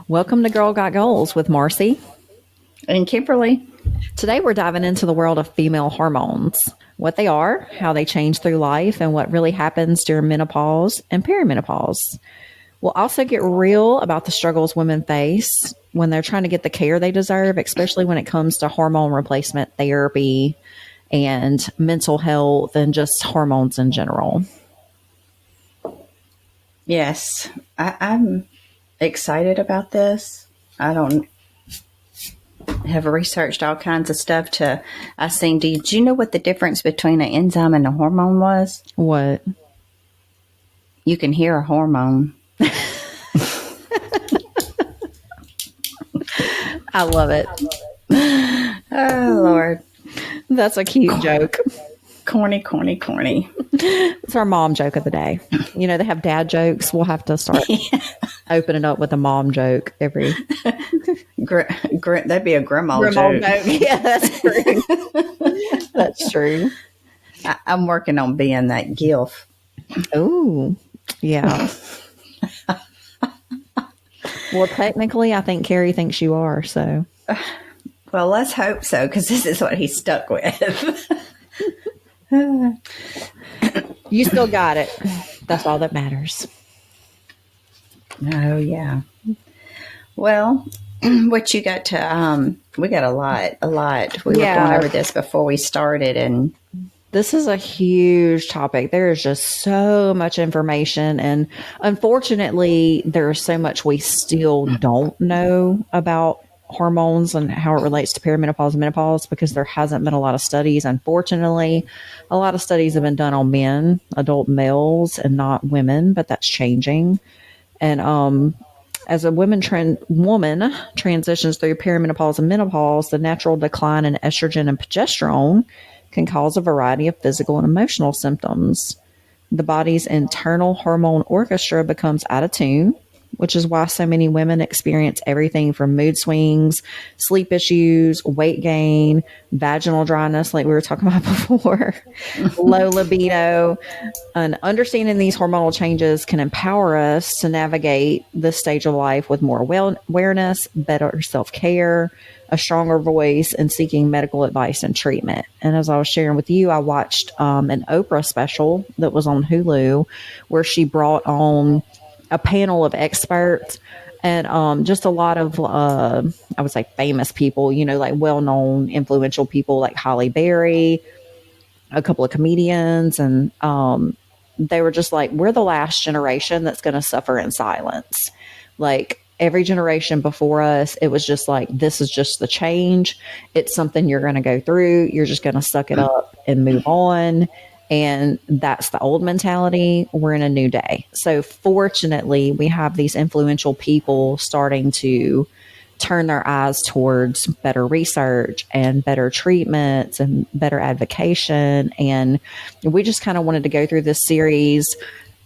Welcome to Girl Got Goals with Marci and Kimberly. Today we're diving into the world of female hormones, what they are, how they change through life, and what really happens during menopause and perimenopause. We'll also get real about the struggles women face when they're trying to get the care they deserve, especially when it comes to hormone replacement therapy and mental health and just hormones in general. Yes, I'm excited about this. I don't have researched all kinds of stuff I seen. Did you know what the difference between an enzyme and a hormone was? What? You can hear a hormone. I love it. Oh, Lord. That's a cute joke. Corny. It's our mom joke of the day. You know, they have dad jokes. We'll have to start opening up with a mom joke every. That'd be a grandma joke. Yeah, that's true. That's true. I'm working on being that gilf. Oh, yeah. Well, technically, I think Carrie thinks you are, so. Well, let's hope so, because this is what he's stuck with. You still got it. That's all that matters. Oh, yeah. Well, what you got to, we got a lot. We were going over this before we started, and this is a huge topic. There is just so much information, and unfortunately, there's so much we still don't know about hormones and how it relates to perimenopause and menopause, because there hasn't been a lot of studies. Unfortunately, a lot of studies have been done on men, adult males, and not women, but that's changing. And as a woman transitions through perimenopause and menopause, the natural decline in estrogen and progesterone can cause a variety of physical and emotional symptoms. The body's internal hormone orchestra becomes out of tune, which is why so many women experience everything from mood swings, sleep issues, weight gain, vaginal dryness, like we were talking about before, low libido. And understanding these hormonal changes can empower us to navigate this stage of life with more awareness, better self-care, a stronger voice, and seeking medical advice and treatment. And as I was sharing with you, I watched an Oprah special that was on Hulu where she brought on a panel of experts and just a lot of, I would say, famous people, you know, like well-known, influential people like Halle Berry, a couple of comedians. And they were just like, we're the last generation that's going to suffer in silence. Like, every generation before us, it was just like, this is just the change. It's something you're going to go through. You're just going to suck it up and move on. And that's the old mentality. We're in a new day. So fortunately, we have these influential people starting to turn their eyes towards better research and better treatments and better advocacy. And we just kind of wanted to go through this series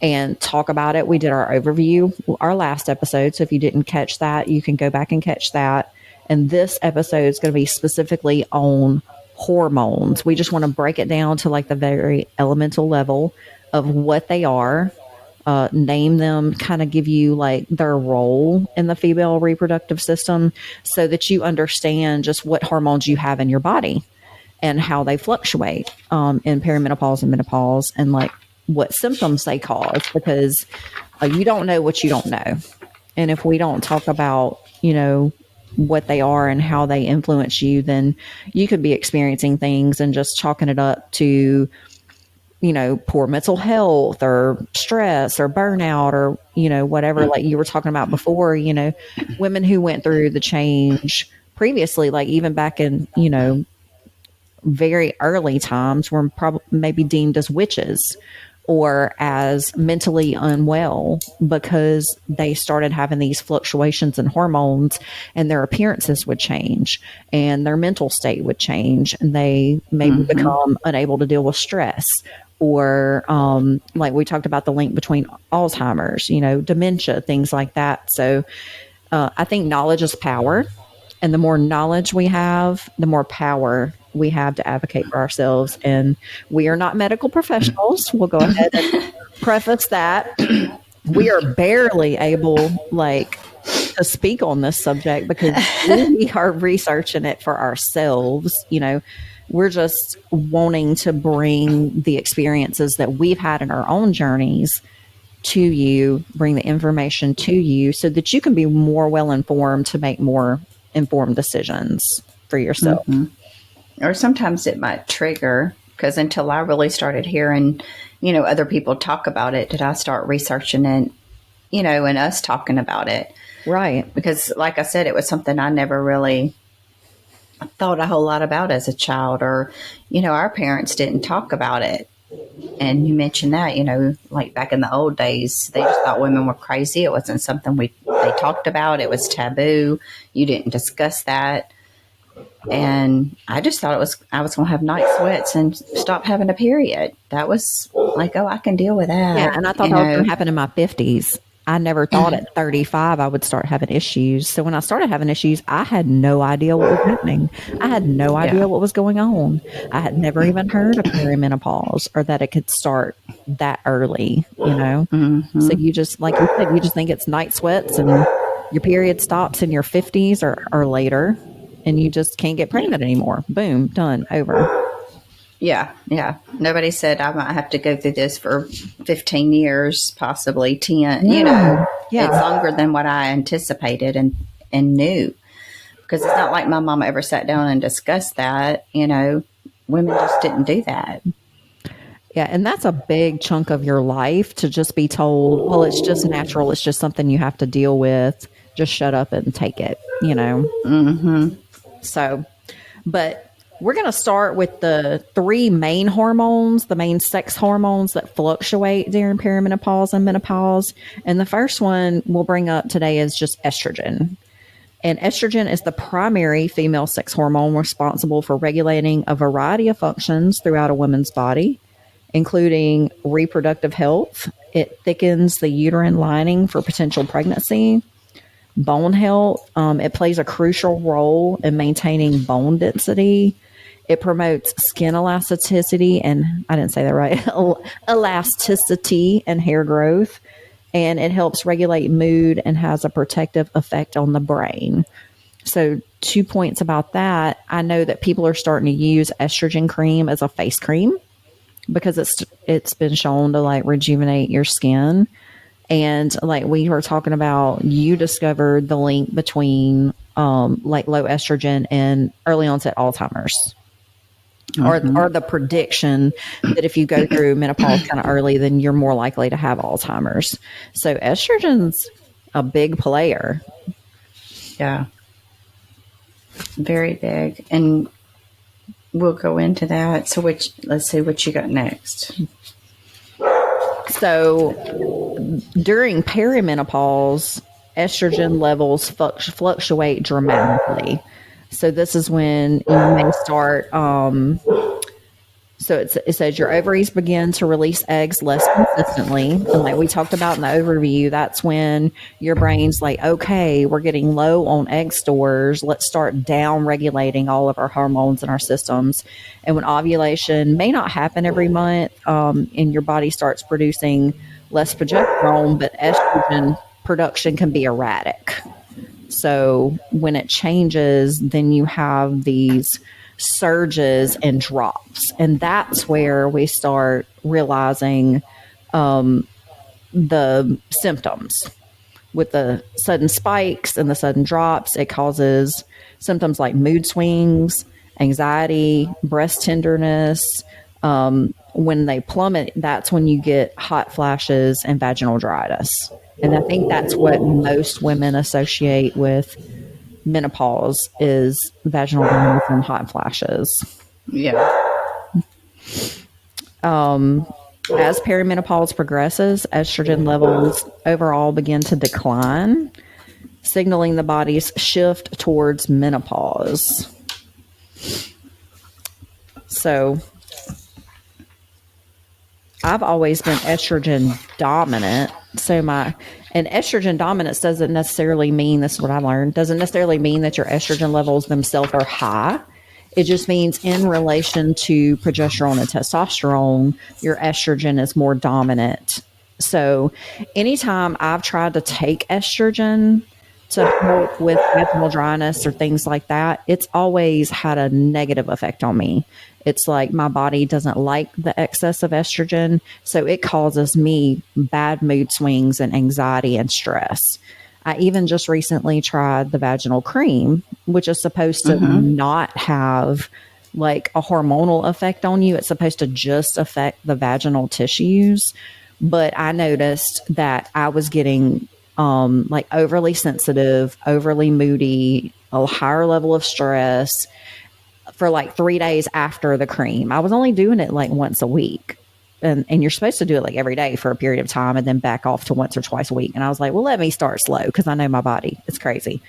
and talk about it. We did our overview, our last episode. So if you didn't catch that, you can go back and catch that. And this episode is going to be specifically on hormones. We just want to break it down to like the very elemental level of what they are, name them, kind of give you like their role in the female reproductive system so that you understand just what hormones you have in your body and how they fluctuate in perimenopause and menopause, and like what symptoms they cause, because you don't know what you don't know. And if we don't talk about, you know, what they are and how they influence you, then you could be experiencing things and just chalking it up to, you know, poor mental health or stress or burnout or, you know, whatever, like you were talking about before. You know, women who went through the change previously, like even back in, you know, very early times, were probably maybe deemed as witches or as mentally unwell because they started having these fluctuations in hormones, and their appearances would change and their mental state would change, and they maybe become unable to deal with stress, or like we talked about the link between Alzheimer's, you know, dementia, things like that. So I think knowledge is power, and the more knowledge we have, the more power we have to advocate for ourselves. And we are not medical professionals. We'll go ahead and preface that. We are barely able, like, to speak on this subject because we are researching it for ourselves. We're just wanting to bring the experiences that we've had in our own journeys to you, bring the information to you so that you can be more well informed to make more informed decisions for yourself. Or sometimes it might trigger, because until I really started hearing, other people talk about it, did I start researching it, and us talking about it. Right. Because like I said, it was something I never really thought a whole lot about as a child, or, our parents didn't talk about it. And you mentioned that, like back in the old days, they just thought women were crazy. It wasn't something they talked about. It was taboo. You didn't discuss that. And I just thought I was going to have night sweats and stop having a period. That was like, oh, I can deal with that. Yeah, and I thought that was going to happen in my 50s. I never thought at 35 I would start having issues. So when I started having issues, I had no idea what was happening. I had no idea what was going on. I had never even heard of perimenopause or that it could start that early, So you just, like you said, you just think it's night sweats and your period stops in your 50s or later, and you just can't get pregnant anymore. Boom, done, over. Yeah. Nobody said I might have to go through this for 15 years, possibly 10. Yeah. It's longer than what I anticipated and knew. Because it's not like my mama ever sat down and discussed that. Women just didn't do that. Yeah, and that's a big chunk of your life to just be told, well, it's just natural. It's just something you have to deal with. Just shut up and take it, So, but we're going to start with the 3 main hormones, the main sex hormones that fluctuate during perimenopause and menopause. And the first one we'll bring up today is just estrogen. And estrogen is the primary female sex hormone responsible for regulating a variety of functions throughout a woman's body, including reproductive health. It thickens the uterine lining for potential pregnancy. Bone health. It plays a crucial role in maintaining bone density. It promotes skin elasticity and, I didn't say that right, elasticity and hair growth. And it helps regulate mood and has a protective effect on the brain. So 2 points about that. I know that people are starting to use estrogen cream as a face cream because it's been shown to like rejuvenate your skin. And like we were talking about, you discovered the link between like low estrogen and early onset Alzheimer's. Or the prediction that if you go through menopause kind of early, then you're more likely to have Alzheimer's. So estrogen's a big player. Yeah. Very big. And we'll go into that. So let's see what you got next. So during perimenopause, estrogen levels fluctuate dramatically. So this is when you may start, so it says your ovaries begin to release eggs less consistently. And like we talked about in the overview, that's when your brain's like, okay, we're getting low on egg stores. Let's start down regulating all of our hormones in our systems. And when ovulation may not happen every month, and your body starts producing less progesterone, but estrogen production can be erratic. So when it changes, then you have these surges and drops. And that's where we start realizing the symptoms. With the sudden spikes and the sudden drops, it causes symptoms like mood swings, anxiety, breast tenderness. When they plummet, that's when you get hot flashes and vaginal dryness. And I think that's what most women associate with menopause is vaginal dryness and hot flashes. Yeah. As perimenopause progresses, estrogen levels overall begin to decline, signaling the body's shift towards menopause. So I've always been estrogen dominant. And estrogen dominance doesn't necessarily mean, this is what I learned, doesn't necessarily mean that your estrogen levels themselves are high. It just means in relation to progesterone and testosterone, your estrogen is more dominant. So anytime I've tried to take estrogen to help with vaginal dryness or things like that, it's always had a negative effect on me. It's like my body doesn't like the excess of estrogen, so it causes me bad mood swings and anxiety and stress. I even just recently tried the vaginal cream, which is supposed to not have like a hormonal effect on you. It's supposed to just affect the vaginal tissues. But I noticed that I was getting like overly sensitive, overly moody, a higher level of stress for like 3 days after the cream. I was only doing it like once a week. And you're supposed to do it like every day for a period of time and then back off to once or twice a week. And I was like, well, let me start slow because I know my body. It's crazy.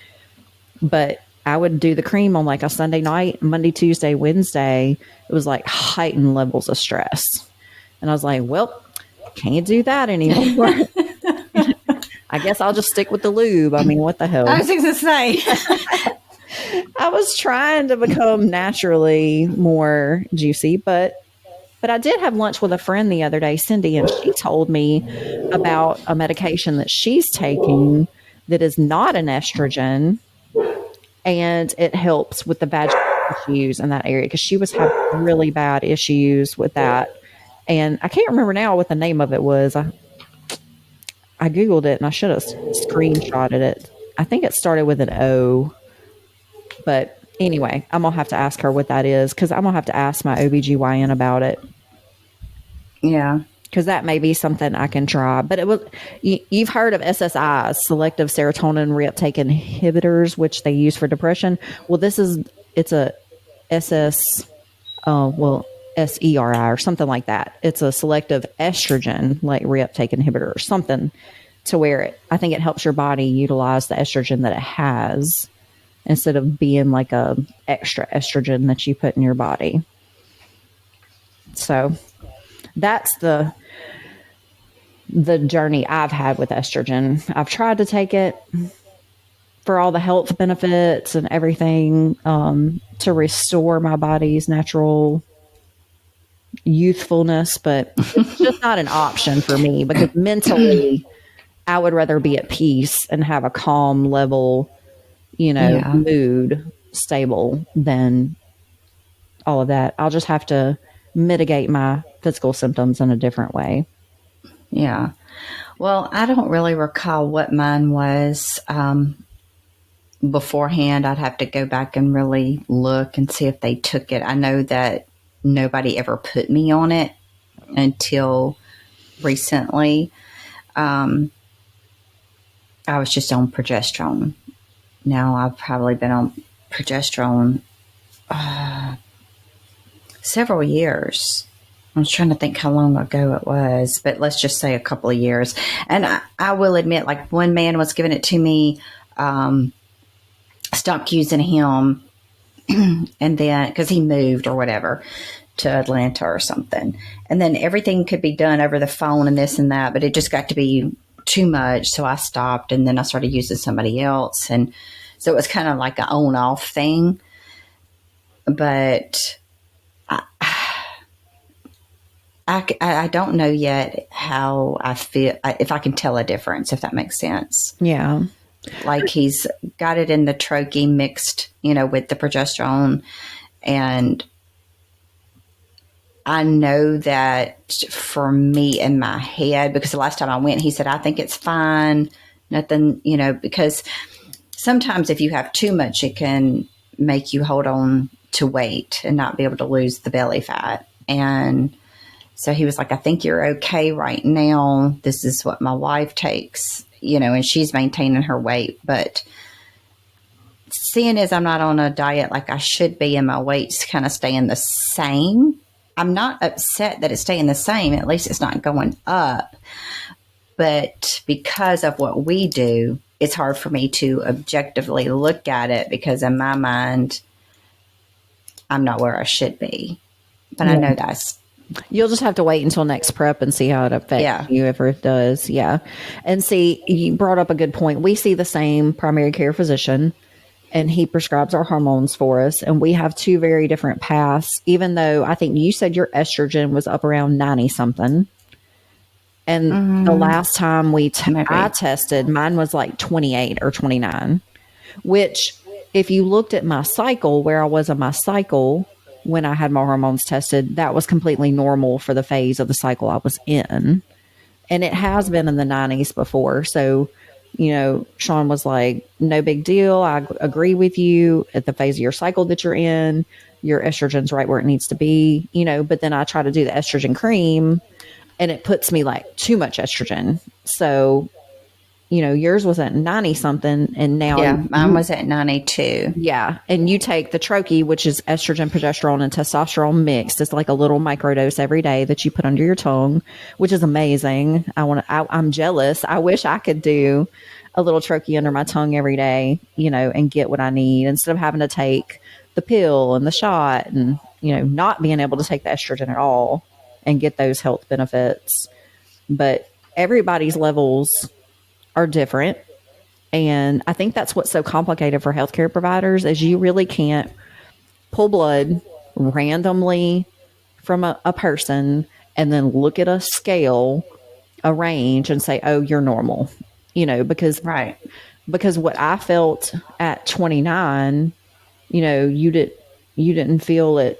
But I would do the cream on like a Sunday night, Monday, Tuesday, Wednesday. It was like heightened levels of stress. And I was like, well, can't do that anymore. I guess I'll just stick with the lube. I mean, what the hell? I was going to say. I was trying to become naturally more juicy, but I did have lunch with a friend the other day, Cindy, and she told me about a medication that she's taking that is not an estrogen, and it helps with the vaginal issues in that area because she was having really bad issues with that. And I can't remember now what the name of it was. I Googled it and I should have screenshotted it. I think it started with an O. But anyway, I'm going to have to ask her what that is because I'm going to have to ask my OBGYN about it. Yeah. Because that may be something I can try. But it was you've heard of SSIs, selective serotonin reuptake inhibitors, which they use for depression. Well, it's a SERI or something like that. It's a selective estrogen like reuptake inhibitor or something to where I think it helps your body utilize the estrogen that it has instead of being like a extra estrogen that you put in your body. So that's the journey I've had with estrogen. I've tried to take it for all the health benefits and everything, to restore my body's natural youthfulness, but it's just not an option for me because mentally I would rather be at peace and have a calm level, mood stable than all of that. I'll just have to mitigate my physical symptoms in a different way. Yeah. Well, I don't really recall what mine was beforehand. I'd have to go back and really look and see if they took it. I know that nobody ever put me on it until recently. I was just on progesterone. Now I've probably been on progesterone several years. I was trying to think how long ago it was, but let's just say a couple of years. And I will admit, like one man was giving it to me, stopped using him, and then because he moved or whatever to Atlanta or something, and then everything could be done over the phone and this and that, but it just got to be too much, so I stopped, and then I started using somebody else, and so it was kind of like an on-off thing. But I don't know yet how I feel, if I can tell a difference, if that makes sense. Yeah. Like he's got it in the troche mixed, with the progesterone. And I know that for me in my head, because the last time I went, he said, I think it's fine. Nothing, because sometimes if you have too much, it can make you hold on to weight and not be able to lose the belly fat. And so he was like, I think you're okay right now. This is what my wife takes, and she's maintaining her weight. But seeing as I'm not on a diet like I should be and my weight's kind of staying the same, I'm not upset that it's staying the same. At least it's not going up. But because of what we do, it's hard for me to objectively look at it because in my mind, I'm not where I should be. But I know that's... You'll just have to wait until next prep and see how it affects you, if it does. Yeah. And see, you brought up a good point. We see the same primary care physician, and he prescribes our hormones for us. And we have two very different paths, even though I think you said your estrogen was up around 90 something. And the last time I Maybe. tested, mine was like 28 or 29, which if you looked at my cycle, where I was in my cycle when I had my hormones tested, that was completely normal for the phase of the cycle I was in. And it has been in the 90s before. So, Sean was like, no big deal. I agree with you at the phase of your cycle that you're in. Your estrogen's right where it needs to be, but then I try to do the estrogen cream and it puts me like too much estrogen. So, yours was at 90 something and now Yeah, mine was at 92. yeah. And you take the troche, which is estrogen, progesterone, and testosterone mixed. It's like a little microdose every day that you put under your tongue, which is amazing. I'm jealous. I wish I could do a little troche under my tongue every day, and get what I need instead of having to take the pill and the shot and, not being able to take the estrogen at all and get those health benefits. But everybody's levels are different. And I think that's what's so complicated for healthcare providers is you really can't pull blood randomly from a person and then look at a scale, a range and say, oh, you're normal, because Right. what I felt at 29, you didn't feel it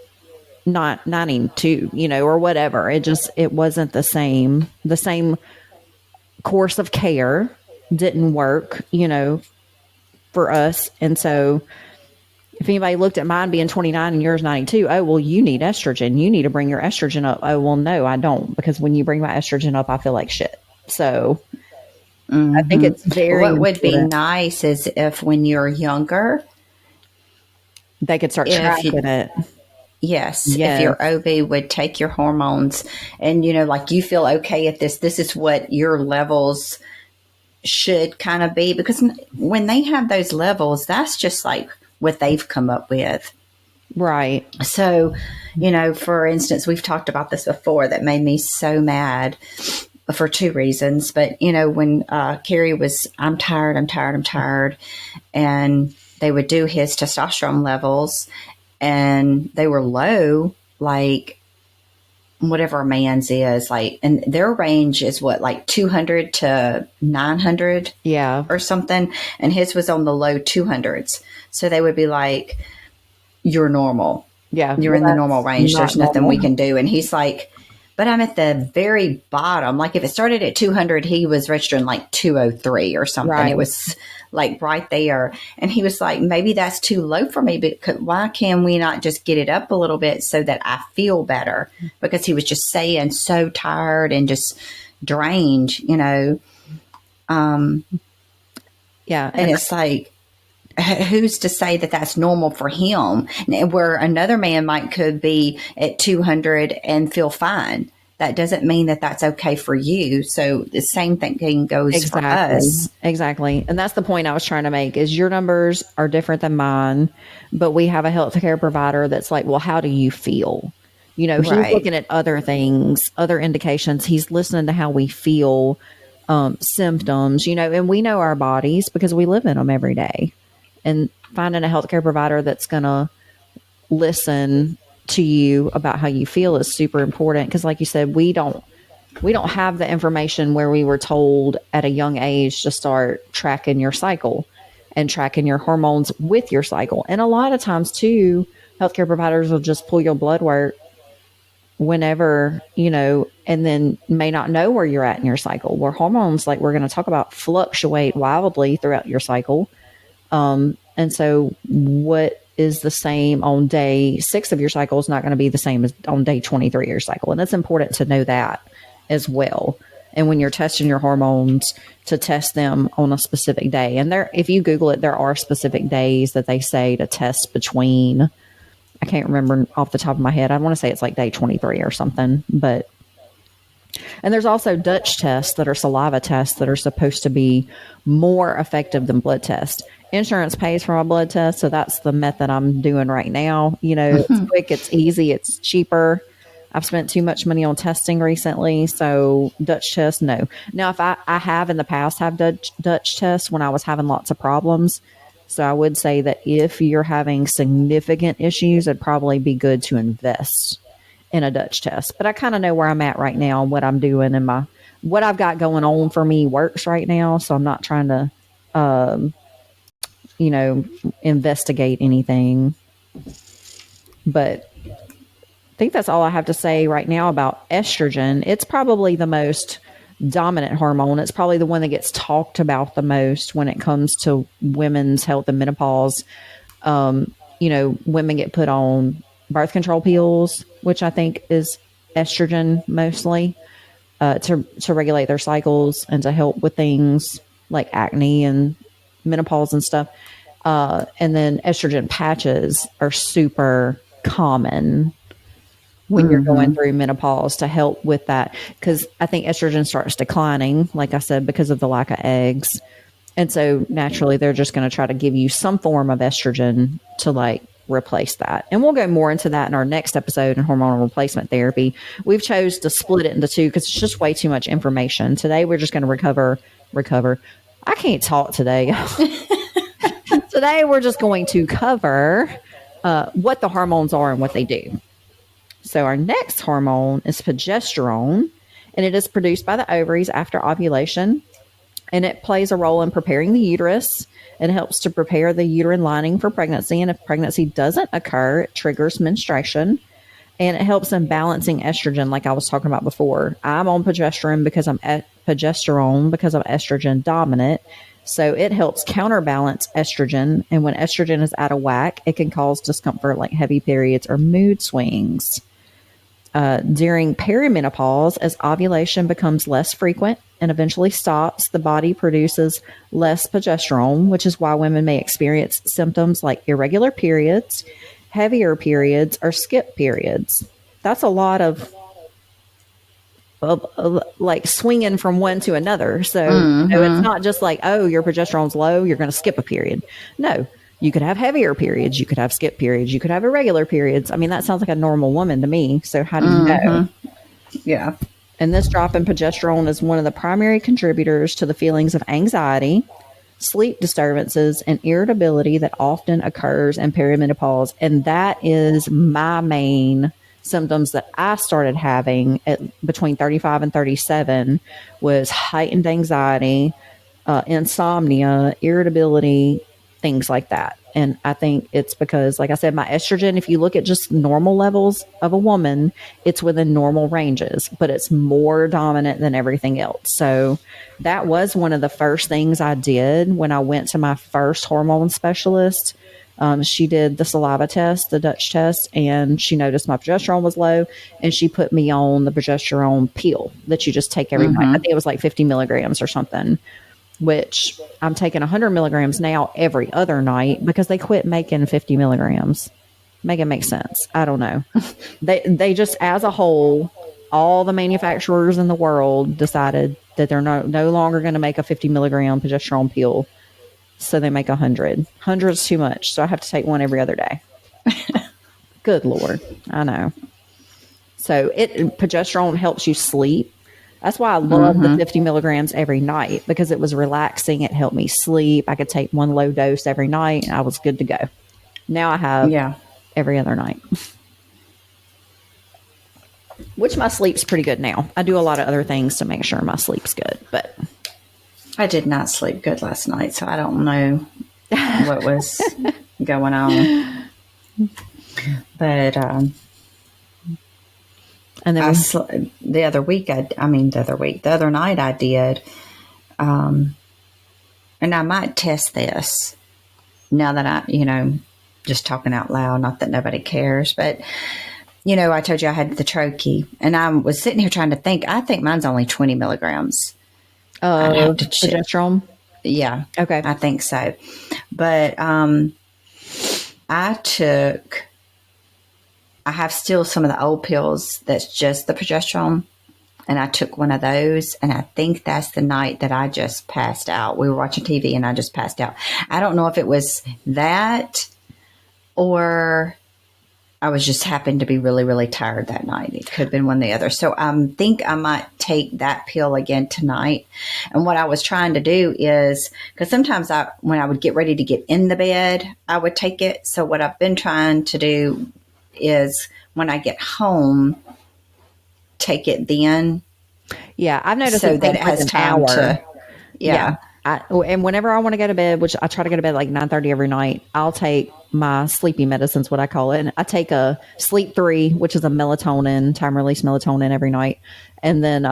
not 92, or whatever. It wasn't the same course of care didn't work, for us. And so if anybody looked at mine being 29 and yours 92, oh, well, you need estrogen. You need to bring your estrogen up. Oh, well, no, I don't. Because when you bring my estrogen up, I feel like shit. So I think it's very What would be important. nice is if when you're younger, They could start if you, tracking it. yes, if Yes. your OB would take your hormones and, like you feel okay at this is what your levels should kind of be. Because when they have those levels, that's just like what they've come up with. Right. So, for instance, we've talked about this before that made me so mad for two reasons. But, when Carrie was, I'm tired, and they would do his testosterone levels and they were low, like whatever a man's is, like, and their range is what, like 200 to 900 Yeah. or something. And his was on the low 200s. So they would be like, you're normal. Yeah. You're in the normal range. There's nothing we normal. can do. And he's like, but I'm at the very bottom. Like if it started at 200, he was registering like 203 or something. Right. It was like right there. And he was like, maybe that's too low for me. But why can we not just get it up a little bit so that I feel better? Because he was just saying so tired and just drained, Yeah. And it's like, who's to say that that's normal for him, where another man could be at 200 and feel fine? That doesn't mean that that's okay for you. So the same thing goes for us. Exactly. And that's the point I was trying to make is your numbers are different than mine, but we have a healthcare provider that's like, well, how do you feel? He's Right. looking at other things, other indications. He's listening to how we feel, symptoms, and we know our bodies because we live in them every day. And finding a healthcare provider that's going to listen to you about how you feel is super important. Because like you said, we don't have the information where we were told at a young age to start tracking your cycle and tracking your hormones with your cycle. And a lot of times too, healthcare providers will just pull your blood work whenever, and then may not know where you're at in your cycle. Where hormones, like we're going to talk about, fluctuate wildly throughout your cycle. And so what is the same on day 6 of your cycle is not going to be the same as on day 23 of your cycle. And it's important to know that as well. And when you're testing your hormones, to test them on a specific day. And if you Google it, there are specific days that they say to test between. I can't remember off the top of my head. I want to say it's like day 23 or something, and there's also Dutch tests that are saliva tests that are supposed to be more effective than blood tests. Insurance pays for my blood test, so that's the method I'm doing right now. It's quick, it's easy, it's cheaper. I've spent too much money on testing recently, so Dutch tests, no. Now, if I have in the past have Dutch tests when I was having lots of problems, so I would say that if you're having significant issues, it'd probably be good to invest in a Dutch test. But I kind of know where I'm at right now and what I'm doing and my what I've got going on for me works right now. So I'm not trying to, you know, investigate anything. But I think that's all I have to say right now about estrogen. It's probably the most dominant hormone. It's probably the one that gets talked about the most when it comes to women's health and menopause. You know, women get put on birth control pills, which I think is estrogen mostly, to regulate their cycles and to help with things like acne and menopause and stuff. And then estrogen patches are super common when you're going through menopause to help with that. Because I think estrogen starts declining, like I said, because of the lack of eggs. And so naturally, they're just going to try to give you some form of estrogen to like replace that. And we'll go more into that in our next episode in hormonal replacement therapy. We've chose to split it into two because it's just way too much information. Today, we're just going to recover. I can't talk today. Today, we're just going to cover what the hormones are and what they do. So our next hormone is progesterone, and it is produced by the ovaries after ovulation, and it plays a role in preparing the uterus. It helps to prepare the uterine lining for pregnancy, and if pregnancy doesn't occur, it triggers menstruation, and it helps in balancing estrogen, like I was talking about before. I'm on progesterone because I'm estrogen dominant. So it helps counterbalance estrogen, and when estrogen is out of whack, it can cause discomfort like heavy periods or mood swings. During perimenopause, as ovulation becomes less frequent and eventually stops, the body produces less progesterone, which is why women may experience symptoms like irregular periods, heavier periods, or skip periods. That's a lot of like swinging from one to another. So it's not just like, oh, your progesterone's low, you're going to skip a period. No, you could have heavier periods. You could have skip periods. You could have irregular periods. I mean, that sounds like a normal woman to me. So how do you know? Yeah. And this drop in progesterone is one of the primary contributors to the feelings of anxiety, sleep disturbances, and irritability that often occurs in perimenopause. And that is my main symptoms that I started having at between 35 and 37 was heightened anxiety, insomnia, irritability, things like that. And I think it's because, like I said, my estrogen, if you look at just normal levels of a woman, it's within normal ranges, but it's more dominant than everything else. So that was one of the first things I did when I went to my first hormone specialist. She did the saliva test, the Dutch test, and she noticed my progesterone was low, and she put me on the progesterone pill that you just take every night. I think it was like 50 milligrams or something, which I'm taking 100 milligrams now every other night because they quit making 50 milligrams. Make it make sense. I don't know. They just, as a whole, all the manufacturers in the world decided that they're no longer going to make a 50 milligram progesterone pill. So they make 100. 100 is too much. So I have to take one every other day. Good Lord. I know. So progesterone helps you sleep. That's why I love the 50 milligrams every night, because it was relaxing. It helped me sleep. I could take one low dose every night and I was good to go. Now I have every other night, which my sleep's pretty good now. I do a lot of other things to make sure my sleep's good, but I did not sleep good last night, so I don't know what was going on. But and then the other night I did, and I might test this now that I, just talking out loud, not that nobody cares, but I told you I had the trochee, and I was sitting here trying to think. I think mine's only 20 milligrams. Progesterone? Yeah. Okay. I think so. But I have still some of the old pills that's just the progesterone, and I took one of those, and I think that's the night that I just passed out. We were watching TV and I just passed out. I don't know if it was that or I was just happened to be really, really tired that night. It could have been one or the other. So I think I might take that pill again tonight. And what I was trying to do is, because sometimes when I would get ready to get in the bed, I would take it. So what I've been trying to do is when I get home, take it then. Yeah, I've noticed so it that takes it like has an time hour. to, Yeah. yeah. And whenever I want to go to bed, which I try to go to bed like 9:30 every night, I'll take my sleepy medicines, what I call it. And I take a sleep 3, which is a melatonin, time release melatonin every night. And then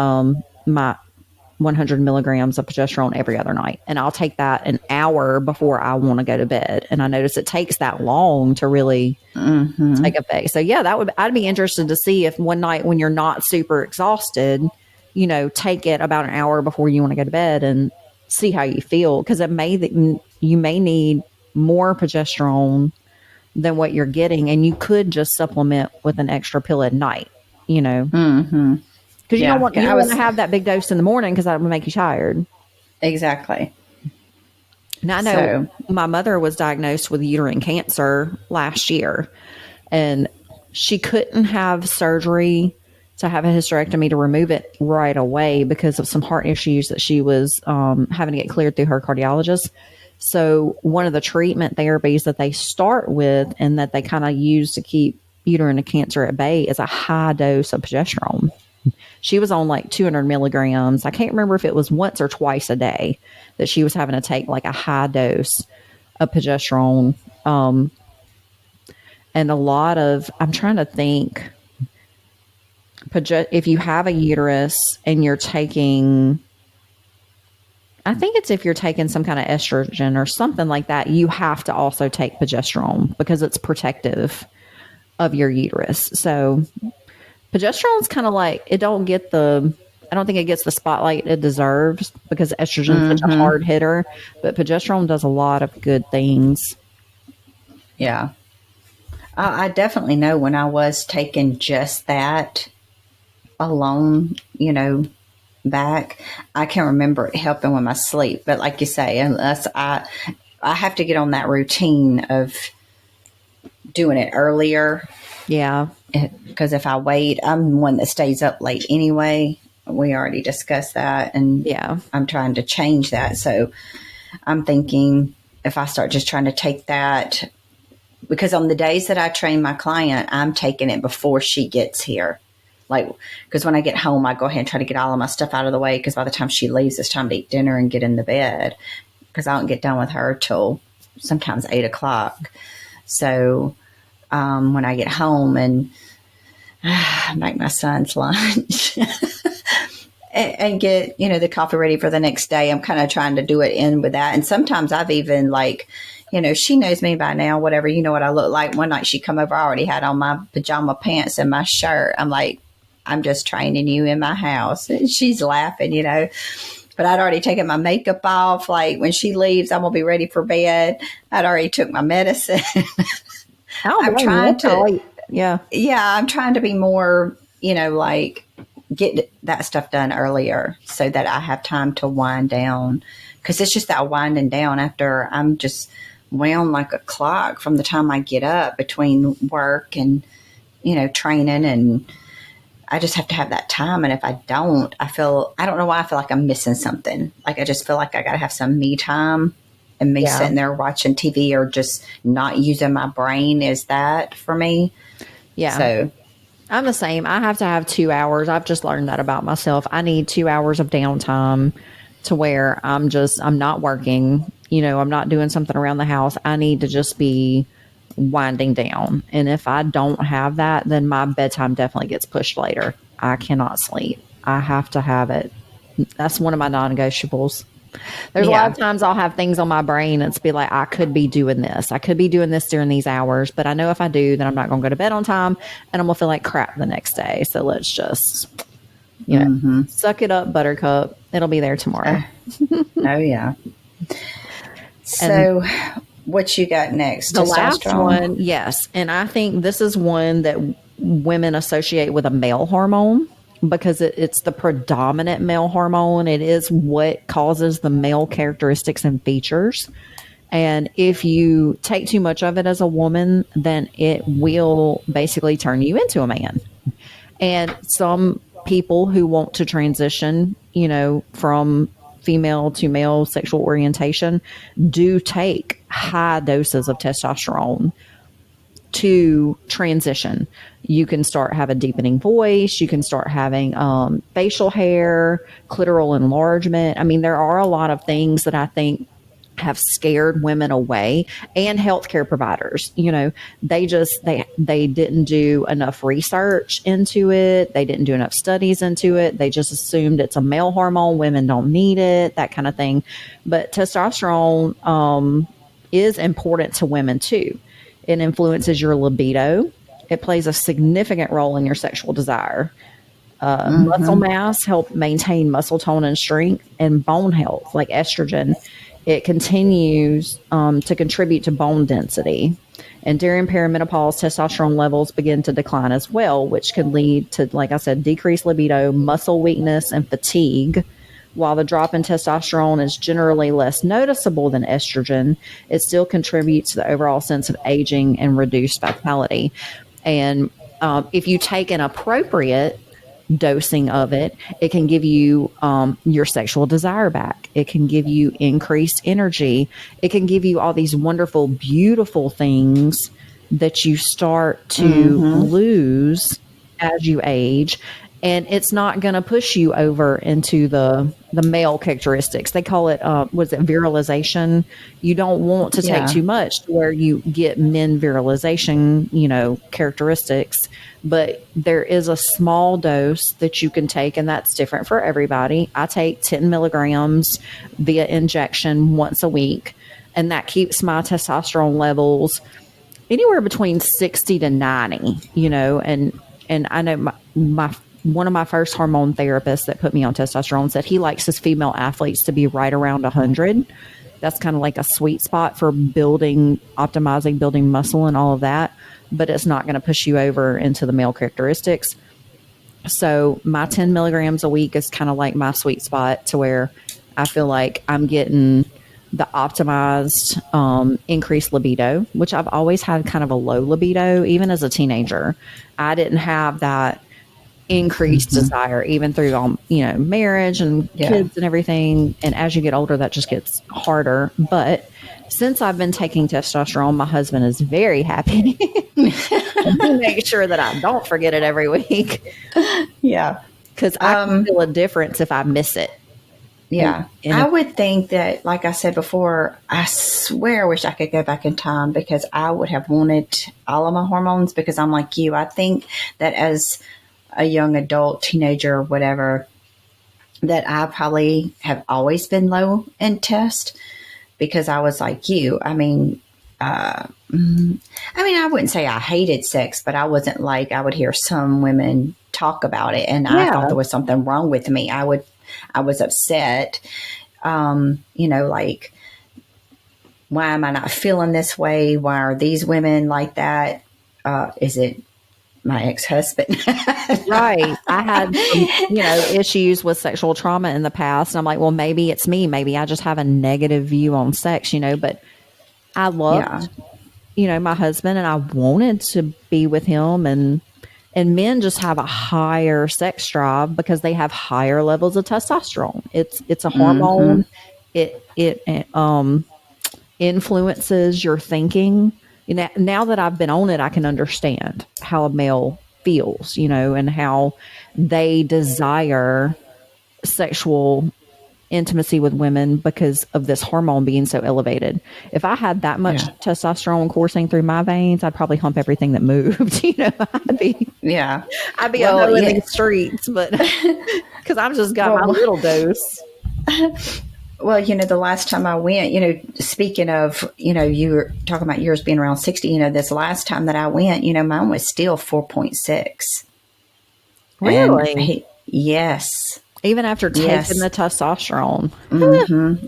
my 100 milligrams of progesterone every other night. And I'll take that an hour before I want to go to bed. And I notice it takes that long to really take effect. So yeah, I'd be interested to see if one night when you're not super exhausted, take it about an hour before you want to go to bed and see how you feel. Cause you may need more progesterone than what you're getting. And you could just supplement with an extra pill at night, cause Yeah. you I don't want to was, have that big dose in the morning cause that would make you tired. exactly. Now I know So, my mother was diagnosed with uterine cancer last year, and she couldn't have surgery to have a hysterectomy to remove it right away because of some heart issues that she was having to get cleared through her cardiologist. So one of the treatment therapies that they start with and that they kind of use to keep uterine cancer at bay is a high dose of progesterone. She was on like 200 milligrams. I can't remember if it was once or twice a day that she was having to take like a high dose of progesterone. And I'm trying to think, if you have a uterus and you're taking, I think it's if you're taking some kind of estrogen or something like that, you have to also take progesterone because it's protective of your uterus. So progesterone's kind of like, I don't think it gets the spotlight it deserves because estrogen is such a hard hitter, but progesterone does a lot of good things. yeah. I definitely know when I was taking just that alone, back, I can remember it helping with my sleep. But like you say, unless I have to get on that routine of doing it earlier. Yeah. Because if I wait, I'm one that stays up late anyway. We already discussed that, and Yeah. I'm trying to change that. So I'm thinking if I start just trying to take that, because on the days that I train my client, I'm taking it before she gets here. Like, because when I get home, I go ahead and try to get all of my stuff out of the way. Because by the time she leaves, it's time to eat dinner and get in the bed. Because I don't get done with her till sometimes 8 o'clock. So when I get home and make my son's lunch and get, the coffee ready for the next day, I'm kind of trying to do it in with that. And sometimes I've even she knows me by now, whatever, what I look like. One night she come over, I already had on my pajama pants and my shirt. I'm like, I'm just training you in my house. And she's laughing, but I'd already taken my makeup off. Like when she leaves, I'm going to be ready for bed. I'd already took my medicine. I'm trying to, yeah. I'm trying to be more, get that stuff done earlier so that I have time to wind down. Because it's just that winding down after I'm just wound like a clock from the time I get up between work and, training, and I just have to have that time. And if I don't, I don't know why I feel like I'm missing something. Like I just feel like I got to have some me time, and me sitting there watching TV or just not using my brain is that for me. Yeah. So I'm the same. I have to have 2 hours. I've just learned that about myself. I need 2 hours of downtime to where I'm not working, I'm not doing something around the house. I need to just be winding down. And if I don't have that, then my bedtime definitely gets pushed later. I cannot sleep. I have to have it. That's one of my non-negotiables. There's a lot of times I'll have things on my brain and it's be like, I could be doing this. I could be doing this during these hours, but I know if I do, then I'm not going to go to bed on time and I'm going to feel like crap the next day. So let's just, suck it up, buttercup. It'll be there tomorrow. Oh, yeah. So what you got next? The last one, yes. And I think this is one that women associate with a male hormone because it's the predominant male hormone. It is what causes the male characteristics and features. And if you take too much of it as a woman, then it will basically turn you into a man. And some people who want to transition, from female to male sexual orientation do take high doses of testosterone. to transition. You can start having deepening voice. You can start having facial hair, clitoral enlargement. I mean, there are a lot of things that I think have scared women away, and healthcare providers. They didn't do enough research into it. They didn't do enough studies into it. They just assumed it's a male hormone. Women don't need it, that kind of thing. But testosterone is important to women too. It influences your libido. It plays a significant role in your sexual desire. Muscle mass help maintain muscle tone and strength, and bone health, like estrogen. It continues to contribute to bone density. And during perimenopause, testosterone levels begin to decline as well, which can lead to, like I said, decreased libido, muscle weakness, and fatigue. While the drop in testosterone is generally less noticeable than estrogen, it still contributes to the overall sense of aging and reduced vitality. And if you take an appropriate dosing of it, it can give you your sexual desire back. It can give you increased energy. It can give you all these wonderful, beautiful things that you start to lose as you age. And it's not going to push you over into the male characteristics. They call it, virilization? You don't want to take too much to where you get men virilization, characteristics. But there is a small dose that you can take, and that's different for everybody. I take 10 milligrams via injection once a week, and that keeps my testosterone levels anywhere between 60 to 90, and I know my one of my first hormone therapists that put me on testosterone said he likes his female athletes to be right around 100. That's kind of like a sweet spot for building muscle and all of that, but it's not going to push you over into the male characteristics. So my 10 milligrams a week is kind of like my sweet spot, to where I feel like I'm getting the optimized increased libido, which I've always had kind of a low libido. Even as a teenager, I didn't have that increased desire, even through marriage and kids and everything. And as you get older, that just gets harder. But since I've been taking testosterone, my husband is very happy. He makes sure that I don't forget it every week. Yeah. Because I can feel a difference if I miss it. Yeah. I would think that, like I said before, I swear I wish I could go back in time, because I would have wanted all of my hormones, because I'm like you. I think that as a young adult, teenager, whatever, that I probably have always been low in test, because I was like you. I wouldn't say I hated sex, but I wasn't like, I would hear some women talk about it, and I thought there was something wrong with me. I was upset, like, why am I not feeling this way? Why are these women like that? Is it my ex-husband? Right. I had some, issues with sexual trauma in the past. And I'm like, well, maybe it's me. Maybe I just have a negative view on sex, but I loved, my husband, and I wanted to be with him. And men just have a higher sex drive because they have higher levels of testosterone. It's a hormone. It influences your thinking. Now that I've been on it, I can understand how a male feels, and how they desire sexual intimacy with women because of this hormone being so elevated. If I had that much testosterone coursing through my veins, I'd probably hump everything that moved. I'd be a hoe in the streets, but because I've just got my little dose. Well, the last time I went, speaking of, you were talking about yours being around 60, this last time that I went, mine was still 4.6. Really? Yes. Even after taking the testosterone.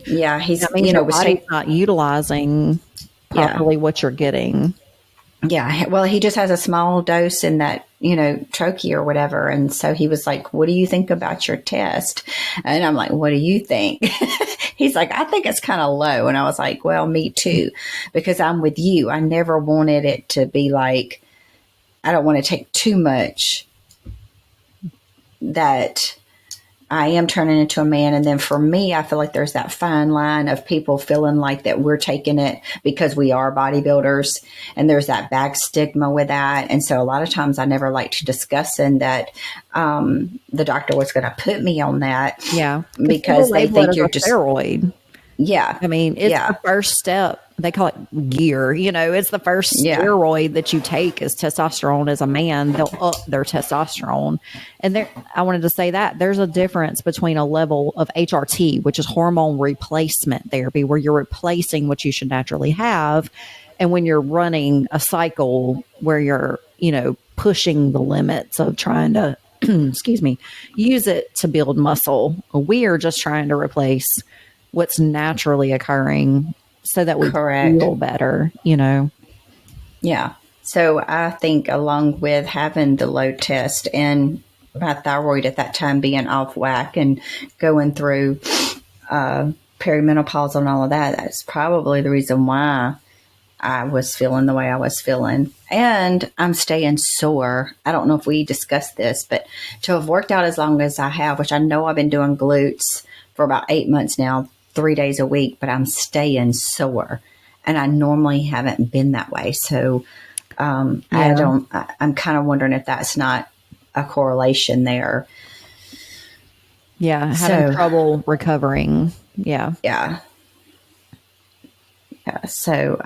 Yeah. That means your body's not utilizing properly what you're getting. Yeah. Well, he just has a small dose in that, trochee or whatever. And so he was like, what do you think about your test? And I'm like, what do you think? He's like, I think it's kind of low. And I was like, well, me too, because I'm with you. I never wanted it to be like, I don't want to take too much that I am turning into a man. And then for me, I feel like there's that fine line of people feeling like that we're taking it because we are bodybuilders, and there's that bad stigma with that. And so a lot of times I never like to discuss in that the doctor was going to put me on that Yeah. because they Label it think as you're a just, steroid. yeah, I mean, it's the yeah, first step. They call it gear. It's the first yeah, steroid that you take is testosterone. As a man, they'll up their testosterone. And there, I wanted to say that there's a difference between a level of HRT, which is hormone replacement therapy, where you're replacing what you should naturally have, and when you're running a cycle where you're, pushing the limits of trying to, excuse me, use it to build muscle. We are just trying to replace what's naturally occurring so that we correct. feel better, Yeah. So I think along with having the low test and my thyroid at that time being off whack and going through perimenopause and all of that, that's probably the reason why I was feeling the way I was feeling. And I'm staying sore. I don't know if we discussed this, but to have worked out as long as I have, which I know I've been doing glutes for about 8 months now, 3 days a week, but I'm staying sore. And I normally haven't been that way. So I'm kind of wondering if that's not a correlation there. Yeah, having trouble recovering. Yeah. Yeah. Yeah. So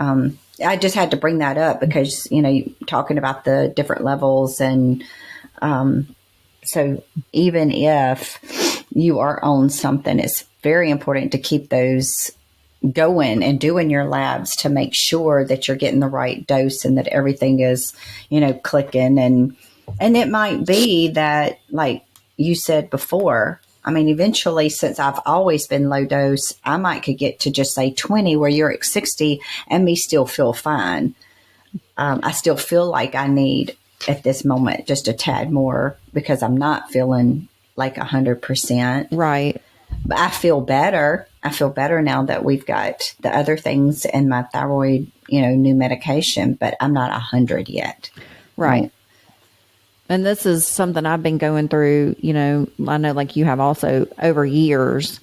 I just had to bring that up because, talking about the different levels. And so even if you are on something, it's very important to keep those going and doing your labs to make sure that you're getting the right dose and that everything is, clicking. And it might be that, like you said before, I mean, eventually, since I've always been low dose, I might could get to just say 20 where you're at 60 and me still feel fine. I still feel like I need at this moment just a tad more because I'm not feeling like 100%. Right. But I feel better. I feel better now that we've got the other things and my thyroid, new medication, but I'm not 100 yet. Right. And this is something I've been going through, I know like you have also over years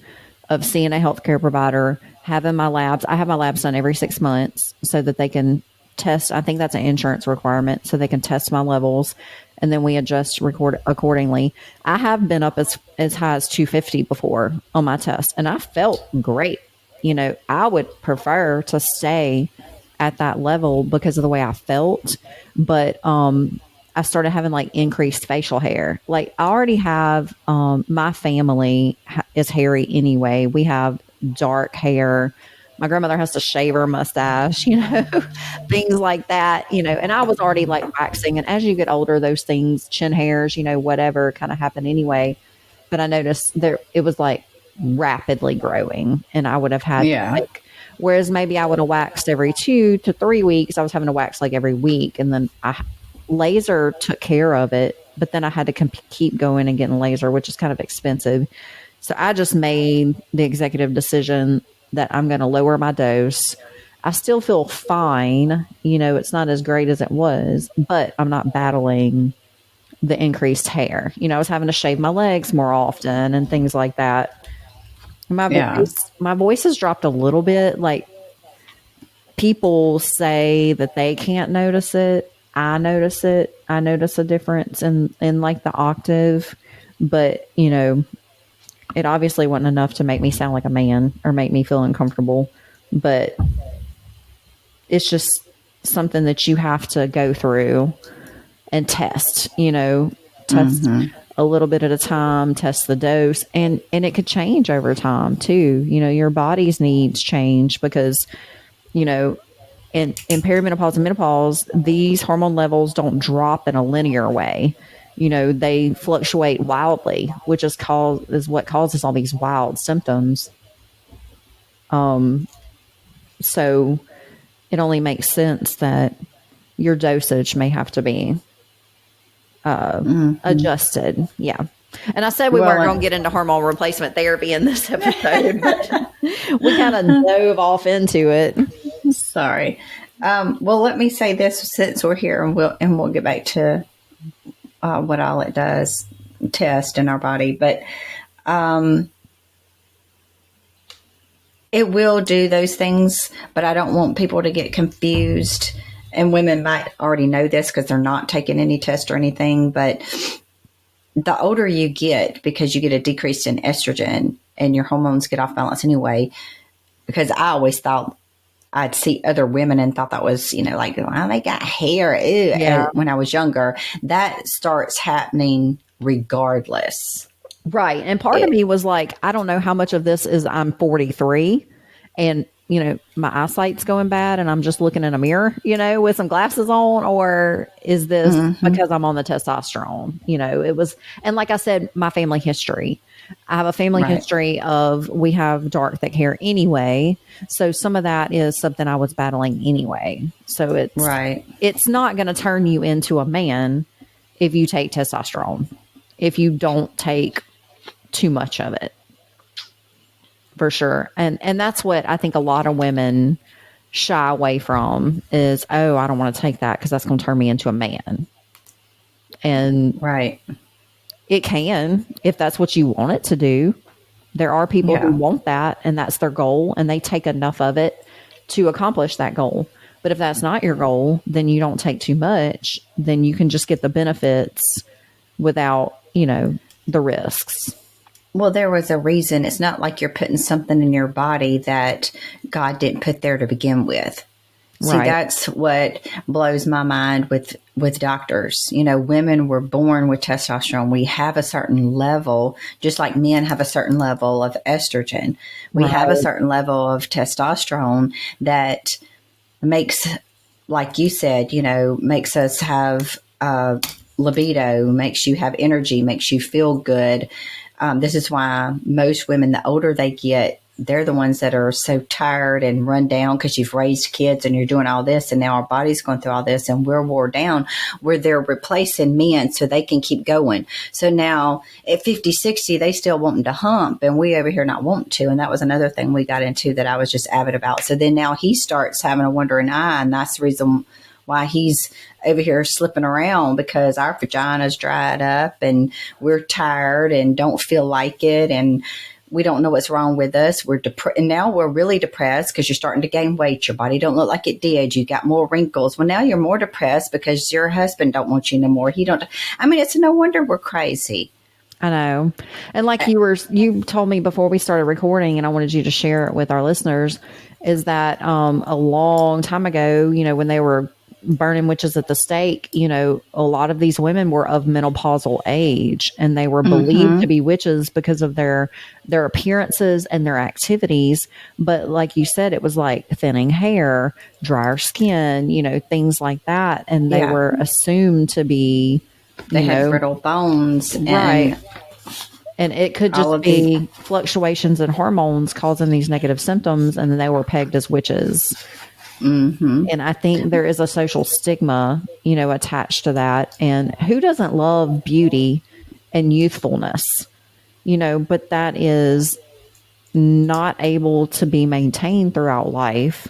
of seeing a healthcare provider, having my labs. I have my labs done every 6 months so that they can test. I think that's an insurance requirement, so they can test my levels and then we adjust record accordingly. I have been up as high as 250 before on my test and I felt great. I would prefer to stay at that level because of the way I felt. But, I started having like increased facial hair. Like I already have, my family is hairy anyway. We have dark hair. My grandmother has to shave her mustache, things like that, and I was already like waxing. And as you get older, those things, chin hairs, whatever kind of happen anyway. But I noticed it was like rapidly growing and I would have had like, whereas maybe I would have waxed every 2 to 3 weeks. I was having to wax like every week. And then laser took care of it, but then I had to keep going and getting laser, which is kind of expensive. So I just made the executive decision that I'm going to lower my dose. I still feel fine. It's not as great as it was, but I'm not battling the increased hair. I was having to shave my legs more often and things like that. My voice has dropped a little bit. Like people say that they can't notice it. I notice it. I notice a difference in like the octave, but it obviously wasn't enough to make me sound like a man or make me feel uncomfortable, but it's just something that you have to go through and test, test a little bit at a time, test the dose, and it could change over time too. Your body's needs change because, in perimenopause and menopause, these hormone levels don't drop in a linear way. They fluctuate wildly, which is what causes all these wild symptoms. So it only makes sense that your dosage may have to be adjusted. Yeah. And I said we weren't going to get into hormone replacement therapy in this episode, but we kind of dove off into it. Sorry. Well, let me say this since we're here, and we'll get back to what all it does test in our body. But It will do those things, but I don't want people to get confused. And women might already know this because they're not taking any test or anything. But the older you get, because you get a decrease in estrogen and your hormones get off balance anyway, because I always thought I'd see other women and thought that was, like, well, they got hair. Ew. Yeah. When I was younger, that starts happening regardless. Right. And part of me was like, I don't know how much of this is I'm 43 and, my eyesight's going bad and I'm just looking in a mirror, with some glasses on, or is this because I'm on the testosterone? It was, and like I said, my family history. I have a family history of, we have dark, thick hair anyway. So some of that is something I was battling anyway. So it's not going to turn you into a man if you take testosterone, if you don't take too much of it, for sure. And that's what I think a lot of women shy away from is, oh, I don't want to take that because that's going to turn me into a man. And it can, if that's what you want it to do. There are people who want that and that's their goal and they take enough of it to accomplish that goal. But if that's not your goal, then you don't take too much. Then you can just get the benefits without, the risks. Well, there was a reason. It's not like you're putting something in your body that God didn't put there to begin with. See, that's what blows my mind with doctors. Women were born with testosterone. We have a certain level, just like men have a certain level of estrogen. We have a certain level of testosterone that makes, like you said, makes us have libido, makes you have energy, makes you feel good. This is why most women, the older they get, they're the ones that are so tired and run down because you've raised kids and you're doing all this. And now our body's going through all this and we're wore down, where they're replacing men so they can keep going. So now at 50, 60, they still want them to hump and we over here not want to. And that was another thing we got into that I was just avid about. So then now he starts having a wandering eye, and that's the reason why he's over here slipping around, because our vagina's dried up and we're tired and don't feel like it. And we don't know what's wrong with us. And now we're really depressed because you're starting to gain weight. Your body don't look like it did. You got more wrinkles. Well, now you're more depressed because your husband don't want you no more. It's no wonder we're crazy. I know. And like you told me before we started recording, and I wanted you to share it with our listeners, is that a long time ago, when they were burning witches at the stake, a lot of these women were of menopausal age and they were believed to be witches because of their appearances and their activities. But like you said, it was like thinning hair, drier skin, things like that. And they were assumed to be, they had brittle bones. Right. And it could just be fluctuations in hormones causing these negative symptoms. And then they were pegged as witches. And I think there is a social stigma, attached to that. And who doesn't love beauty and youthfulness, but that is not able to be maintained throughout life.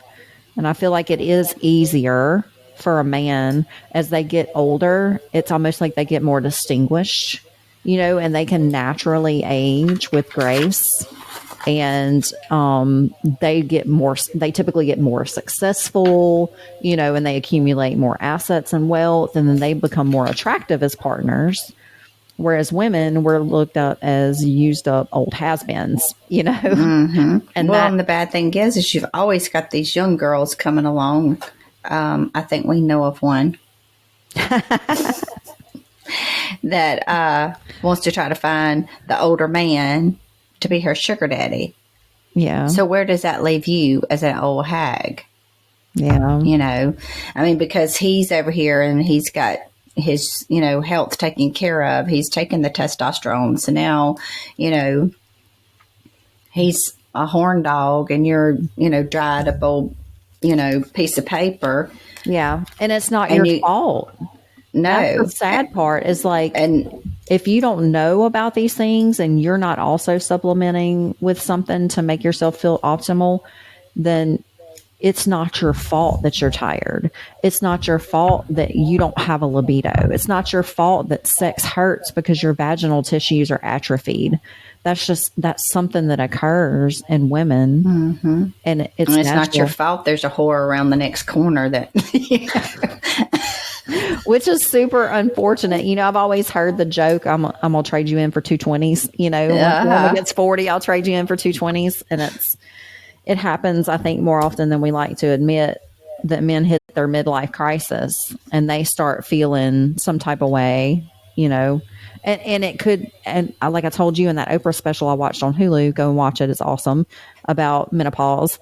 And I feel like it is easier for a man as they get older. It's almost like they get more distinguished, and they can naturally age with grace. And they typically get more successful, and they accumulate more assets and wealth, and then they become more attractive as partners. Whereas women were looked up as used up old has-beens, And and the bad thing is you've always got these young girls coming along. I think we know of one that wants to try to find the older man to be her sugar daddy. Yeah. So where does that leave you as an old hag? Yeah. Because he's over here and he's got his, health taken care of. He's taken the testosterone. So now, he's a horn dog and you're, dried up old, piece of paper. Yeah. And it's not your fault. No. That's the sad part is if you don't know about these things and you're not also supplementing with something to make yourself feel optimal, then it's not your fault that you're tired. It's not your fault that you don't have a libido. It's not your fault that sex hurts because your vaginal tissues are atrophied. that's something that occurs in women, and it's And it's natural. not your fault. There's a whore around the next corner that. Which is super unfortunate. I've always heard the joke, I'm gonna trade you in for 220s. Once a woman gets 40, I'll trade you in for 220s. And it happens, I think, more often than we like to admit, that men hit their midlife crisis and they start feeling some type of way, and it could, and like I told you in that Oprah special I watched on Hulu, go and watch it. It's awesome, about menopause.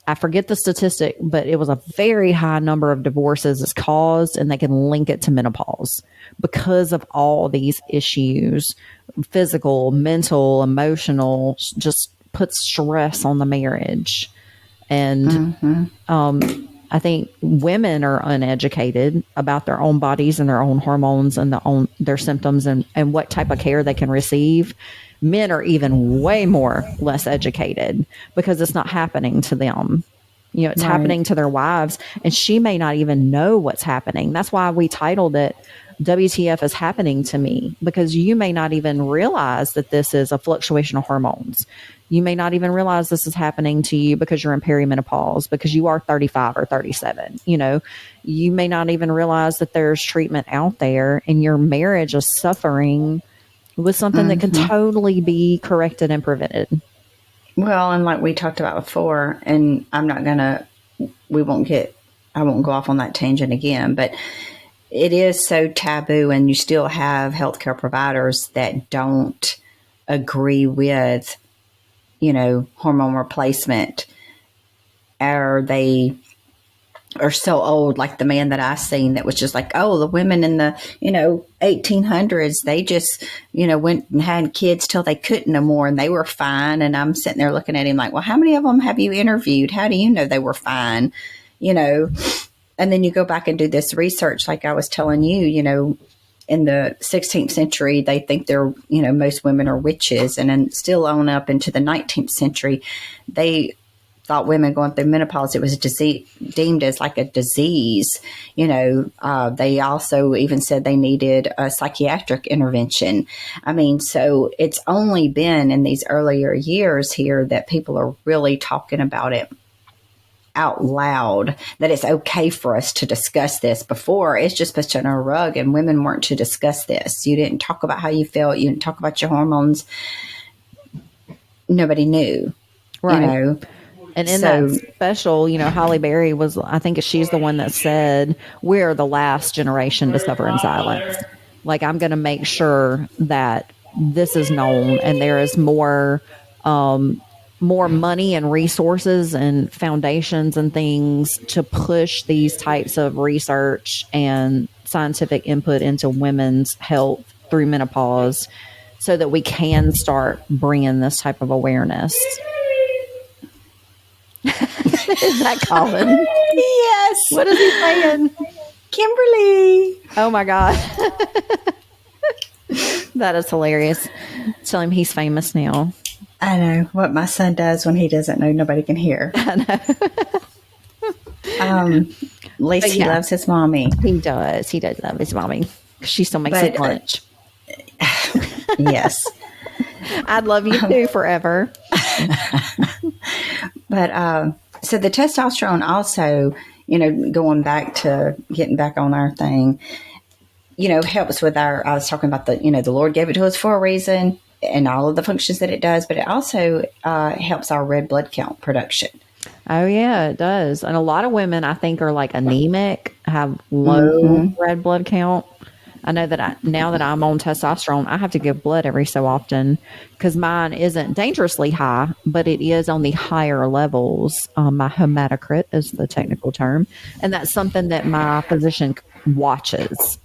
I forget the statistic, but it was a very high number of divorces is caused, and they can link it to menopause because of all these issues, physical, mental, emotional, just puts stress on the marriage. And I think women are uneducated about their own bodies and their own hormones and their symptoms and what type of care they can receive. Men are even way less educated because it's not happening to them. It's happening to their wives, and she may not even know what's happening. That's why we titled it WTF is happening to me, because you may not even realize that this is a fluctuation of hormones. You may not even realize this is happening to you because you're in perimenopause, because you are 35 or 37. You may not even realize that there's treatment out there and your marriage is suffering with something that can totally be corrected and prevented. Well, and like we talked about before, and I won't go off on that tangent again, but it is so taboo, and you still have healthcare providers that don't agree with, hormone replacement, or they are so old, like the man that I seen that was just like, oh, the women in the, 1800s, they just, went and had kids till they couldn't no more, and they were fine. And I'm sitting there looking at him like, well, how many of them have you interviewed? How do you know they were fine? And then you go back and do this research, like I was telling you, in the 16th century, they think they're, most women are witches. And then still on up into the 19th century, they thought women going through menopause, it was deemed as like a disease. They also even said they needed a psychiatric intervention. I mean, so it's only been in these earlier years here that people are really talking about it out loud, that it's okay for us to discuss this. Before, it's just pushed under a rug, and women weren't to discuss this. You didn't talk about how you felt. You didn't talk about your hormones. Nobody knew, right? And in that special, Holly Berry was, I think she's the one that said, we're the last generation to suffer in silence. Like, I'm going to make sure that this is known, and there is more money and resources and foundations and things to push these types of research and scientific input into women's health through menopause, so that we can start bringing this type of awareness. Is that Colin? Yes. What is he saying? Kimberly. Oh my God. That is hilarious. Tell him he's famous now. I know what my son does when he doesn't know nobody can hear. I know. At least he loves his mommy. He does. He does love his mommy. She still makes him lunch. Yes. I'd love you too forever. But so the testosterone also, going back to getting back on our thing, helps with I was talking about the Lord gave it to us for a reason and all of the functions that it does, but it also helps our red blood count production. Oh yeah, it does. And a lot of women, I think, are like anemic, have low red blood count. I know that now that I'm on testosterone, I have to give blood every so often, because mine isn't dangerously high, but it is on the higher levels. My hematocrit is the technical term. And that's something that my physician watches,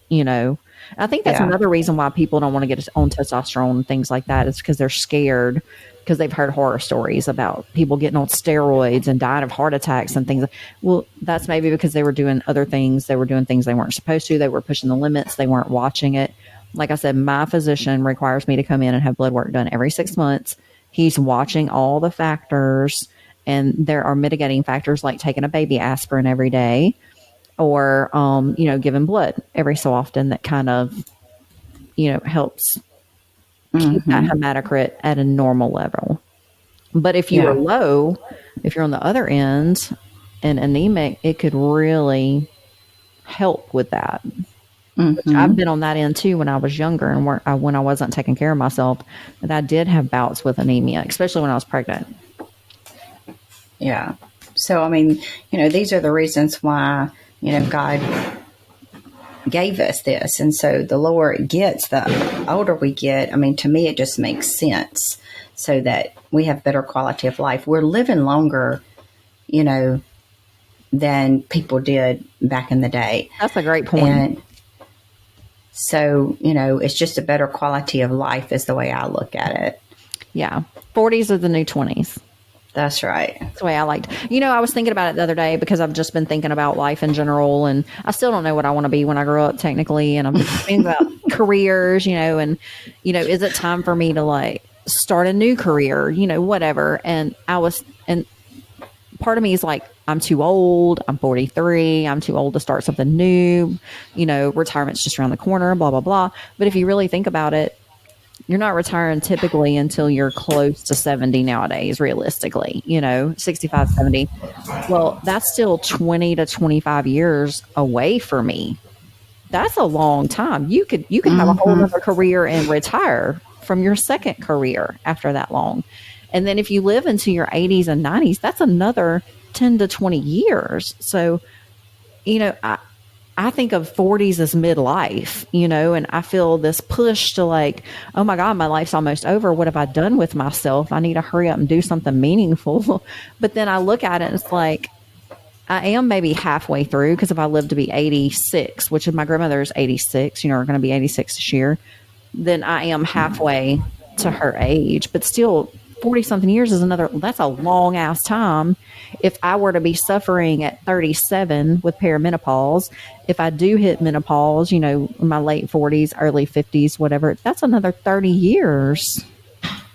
I think that's another reason why people don't want to get on testosterone and things like that, is because they're scared, because they've heard horror stories about people getting on steroids and dying of heart attacks and things. Well, that's maybe because they were doing other things. They were doing things they weren't supposed to. They were pushing the limits. They weren't watching it. Like I said, my physician requires me to come in and have blood work done every 6 months. He's watching all the factors, and there are mitigating factors like taking a baby aspirin every day, or, giving blood every so often, that kind of, helps keep that hematocrit at a normal level. But if you are low, if you're on the other end and anemic, it could really help with that. Which I've been on that end too when I was younger and when I wasn't taking care of myself. And I did have bouts with anemia, especially when I was pregnant. Yeah. So, I mean, these are the reasons why, God gave us this. And so the lower it gets, the older we get. I mean, to me, it just makes sense so that we have better quality of life. We're living longer, than people did back in the day. That's a great point. And so, it's just a better quality of life is the way I look at it. Yeah. 40s are the new 20s. That's right. That's the way I liked. I was thinking about it the other day because I've just been thinking about life in general, and I still don't know what I want to be when I grow up technically. And I'm thinking about careers, and, is it time for me to start a new career, whatever. And part of me is like, I'm too old. I'm 43. I'm too old to start something new. Retirement's just around the corner, blah, blah, blah. But if you really think about it, you're not retiring typically until you're close to 70 nowadays, realistically, 65, 70. Well, that's still 20 to 25 years away for me. That's a long time. You could have a whole other career and retire from your second career after that long. And then if you live into your 80s and 90s, that's another 10 to 20 years. So, I think of 40s as midlife, and I feel this push to oh my God, my life's almost over. What have I done with myself? I need to hurry up and do something meaningful. But then I look at it and it's like, I am maybe halfway through, because if I live to be 86, which my grandmother is 86, we're going to be 86 this year, then I am halfway to her age. But still, 40 something years is that's a long ass time. If I were to be suffering at 37 with perimenopause, if I do hit menopause, in my late 40s, early 50s, whatever, that's another 30 years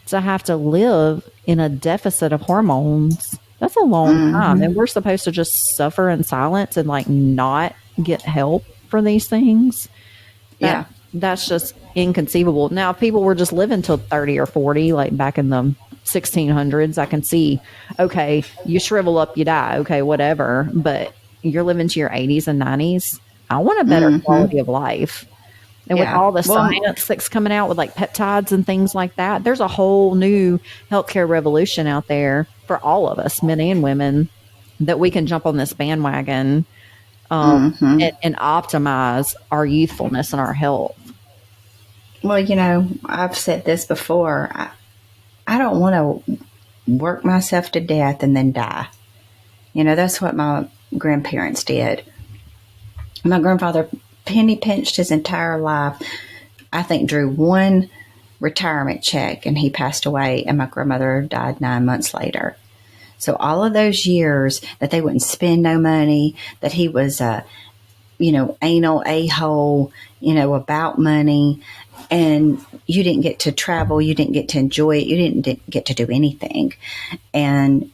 to have to live in a deficit of hormones. That's a long time. And we're supposed to just suffer in silence and not get help for these things. That's just inconceivable. Now, if people were just living till 30 or 40, like back in the 1600s, I can see, okay, you shrivel up, you die, okay, whatever. But you're living to your 80s and 90s. I want a better quality of life. And with all the science that's coming out with peptides and things like that, there's a whole new healthcare revolution out there for all of us, men and women, that we can jump on this bandwagon and optimize our youthfulness and our health. Well, I've said this before. I don't want to work myself to death and then die. That's what my grandparents did. My grandfather penny pinched his entire life. I think drew one retirement check and he passed away, and my grandmother died 9 months later. So all of those years that they wouldn't spend no money, that he was a, anal a-hole, about money, and you didn't get to travel, you didn't get to enjoy it, you didn't get to do anything. And,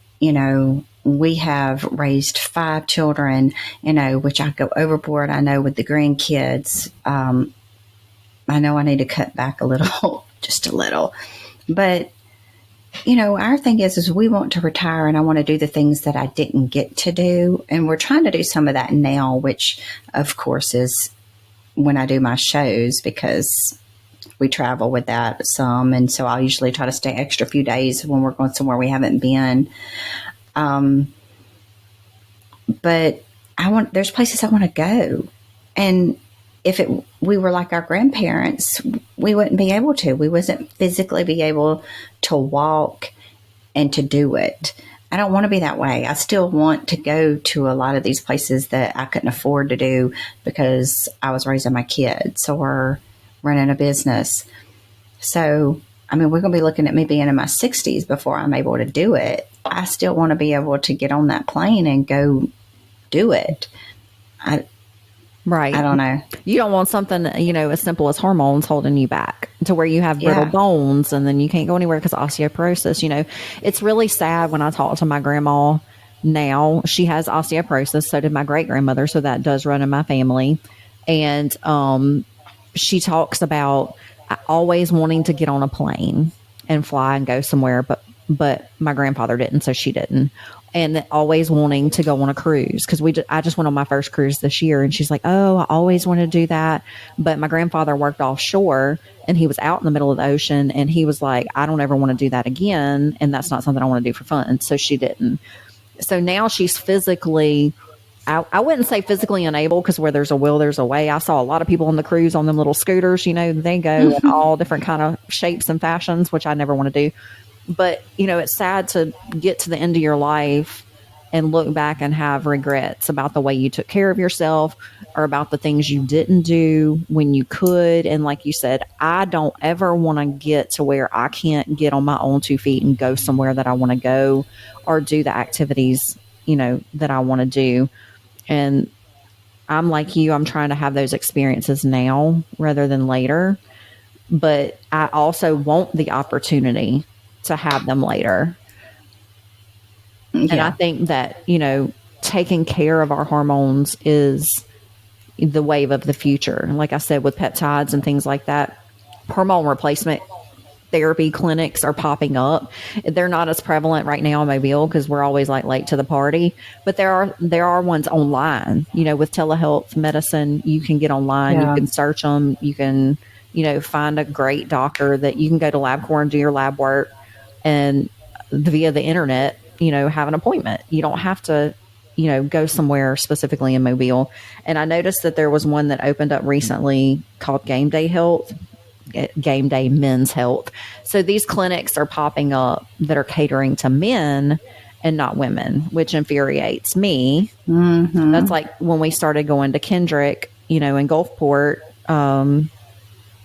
we have raised 5 children, which I go overboard, I know, with the grandkids. I know I need to cut back a little, just a little. But, our thing is we want to retire, and I want to do the things that I didn't get to do. And we're trying to do some of that now, which, of course, is when I do my shows, because we travel with that some. And so I'll usually try to stay extra few days when we're going somewhere we haven't been. But there's places I want to go. And if we were like our grandparents, we wouldn't be able to. We wasn't physically be able to walk and to do it. I don't want to be that way. I still want to go to a lot of these places that I couldn't afford to do because I was raising my kids or running a business. So, we're going to be looking at me being in my 60s before I'm able to do it. I still want to be able to get on that plane and go do it. Right. I don't know. You don't want something, as simple as hormones holding you back to where you have brittle bones and then you can't go anywhere because of osteoporosis. It's really sad when I talk to my grandma now. She has osteoporosis. So did my great grandmother. So that does run in my family. And she talks about always wanting to get on a plane and fly and go somewhere, but my grandfather didn't, so she didn't. And always wanting to go on a cruise, because I just went on my first cruise this year, and she's like, "Oh, I always wanted to do that," but my grandfather worked offshore, and he was out in the middle of the ocean, and he was like, "I don't ever want to do that again, and that's not something I want to do for fun." So she didn't. So now she's physically, I wouldn't say physically unable, because where there's a will, there's a way. I saw a lot of people on the cruise on them little scooters. They go in all different kind of shapes and fashions, which I never want to do. But, it's sad to get to the end of your life and look back and have regrets about the way you took care of yourself, or about the things you didn't do when you could. And like you said, I don't ever want to get to where I can't get on my own 2 feet and go somewhere that I want to go, or do the activities, that I want to do. And I'm like you, I'm trying to have those experiences now rather than later. But I also want the opportunity to have them later. Yeah. And I think that, taking care of our hormones is the wave of the future. Like I said, with peptides and things like that, hormone replacement therapy clinics are popping up. They're not as prevalent right now in Mobile, because we're always like late to the party, but there are ones online, with telehealth medicine. You can get online, You can search them, you can, find a great doctor that you can go to LabCorp and do your lab work, and via the internet, have an appointment. You don't have to, go somewhere specifically in Mobile. And I noticed that there was one that opened up recently called Game Day Men's Health. So these clinics are popping up that are catering to men and not women, which infuriates me. Mm-hmm. That's like when we started going to Kendrick, in Gulfport.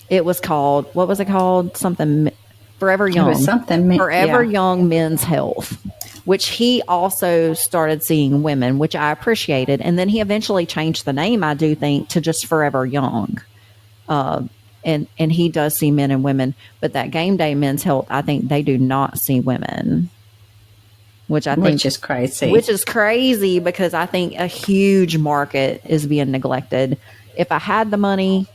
It was called, what was it called? Something Forever Young. It was Forever Young Men's Health, which he also started seeing women, which I appreciated. And then he eventually changed the name, I do think, to just Forever Young. And he does see men and women, but that Game Day Men's Health, I think they do not see women, which is crazy. Which is crazy, because I think a huge market is being neglected. If I had the money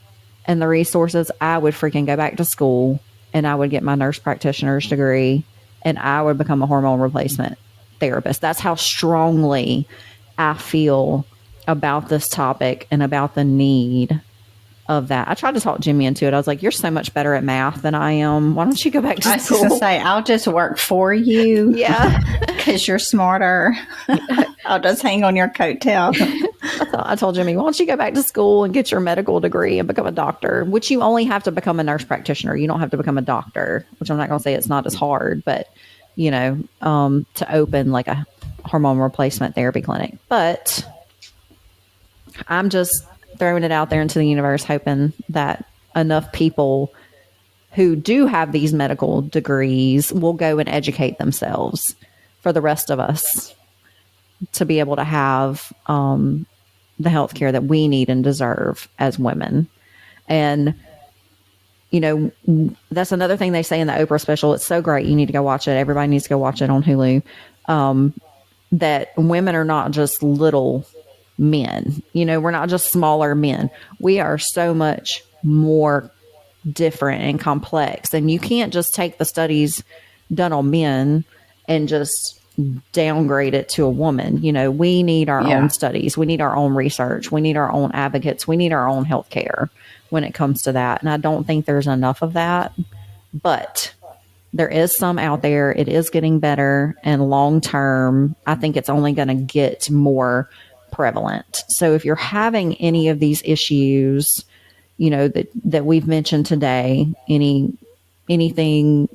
and the resources, I would freaking go back to school, and I would get my nurse practitioner's degree, and I would become a hormone replacement therapist. That's how strongly I feel about this topic and about the need of that. I tried to talk Jimmy into it. I was like, "You're so much better at math than I am. Why don't you go back to school?" I was going to say, I'll just work for you. Yeah. Because you're smarter. I'll just hang on your coattail. I told Jimmy, "Why don't you go back to school and get your medical degree and become a doctor?" Which you only have to become a nurse practitioner. You don't have to become a doctor, which I'm not going to say it's not as hard, but, to open like a hormone replacement therapy clinic. But I'm just throwing it out there into the universe, hoping that enough people who do have these medical degrees will go and educate themselves for the rest of us to be able to have the healthcare that we need and deserve as women. And, that's another thing they say in the Oprah special. It's so great. You need to go watch it. Everybody needs to go watch it on Hulu. That women are not just little men. We're not just smaller men. We are so much more different and complex. And you can't just take the studies done on men and just downgrade it to a woman. We need our own studies. We need our own research. We need our own advocates. We need our own health care when it comes to that. And I don't think there's enough of that, but there is some out there. It is getting better. And long term, I think it's only going to get more prevalent. So if you're having any of these issues, that we've mentioned today, anything,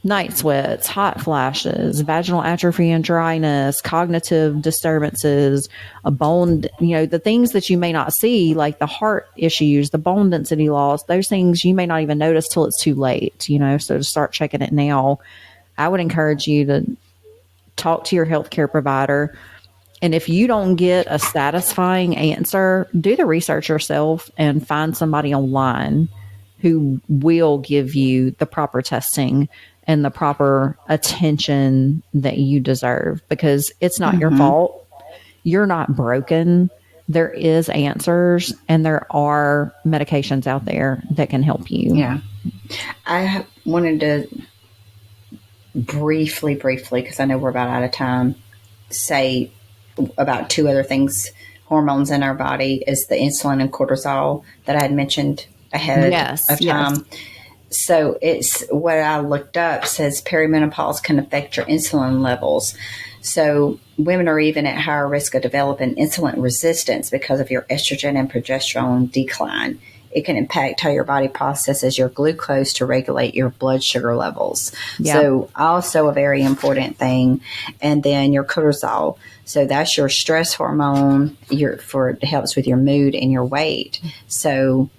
night sweats, hot flashes, vaginal atrophy and dryness, cognitive disturbances, a bone, the things that you may not see, like the heart issues, the bone density loss, those things you may not even notice till it's too late, so to start checking it now. I would encourage you to talk to your healthcare provider. And if you don't get a satisfying answer, do the research yourself and find somebody online who will give you the proper testing and the proper attention that you deserve, because it's not your fault. You're not broken. there is answers and there are medications out there that can help you. Yeah. I wanted to briefly, because I know we're about out of time, say about two other things, hormones in our body, is the insulin and cortisol that I had mentioned ahead of time. Yes. So it's what I looked up says perimenopause can affect your insulin levels. So women are even at higher risk of developing insulin resistance because of your estrogen and progesterone decline. It can impact how your body processes your glucose to regulate your blood sugar levels. Yeah. So also a very important thing. And then your cortisol. So that's your stress hormone. It helps with your mood and your weight. So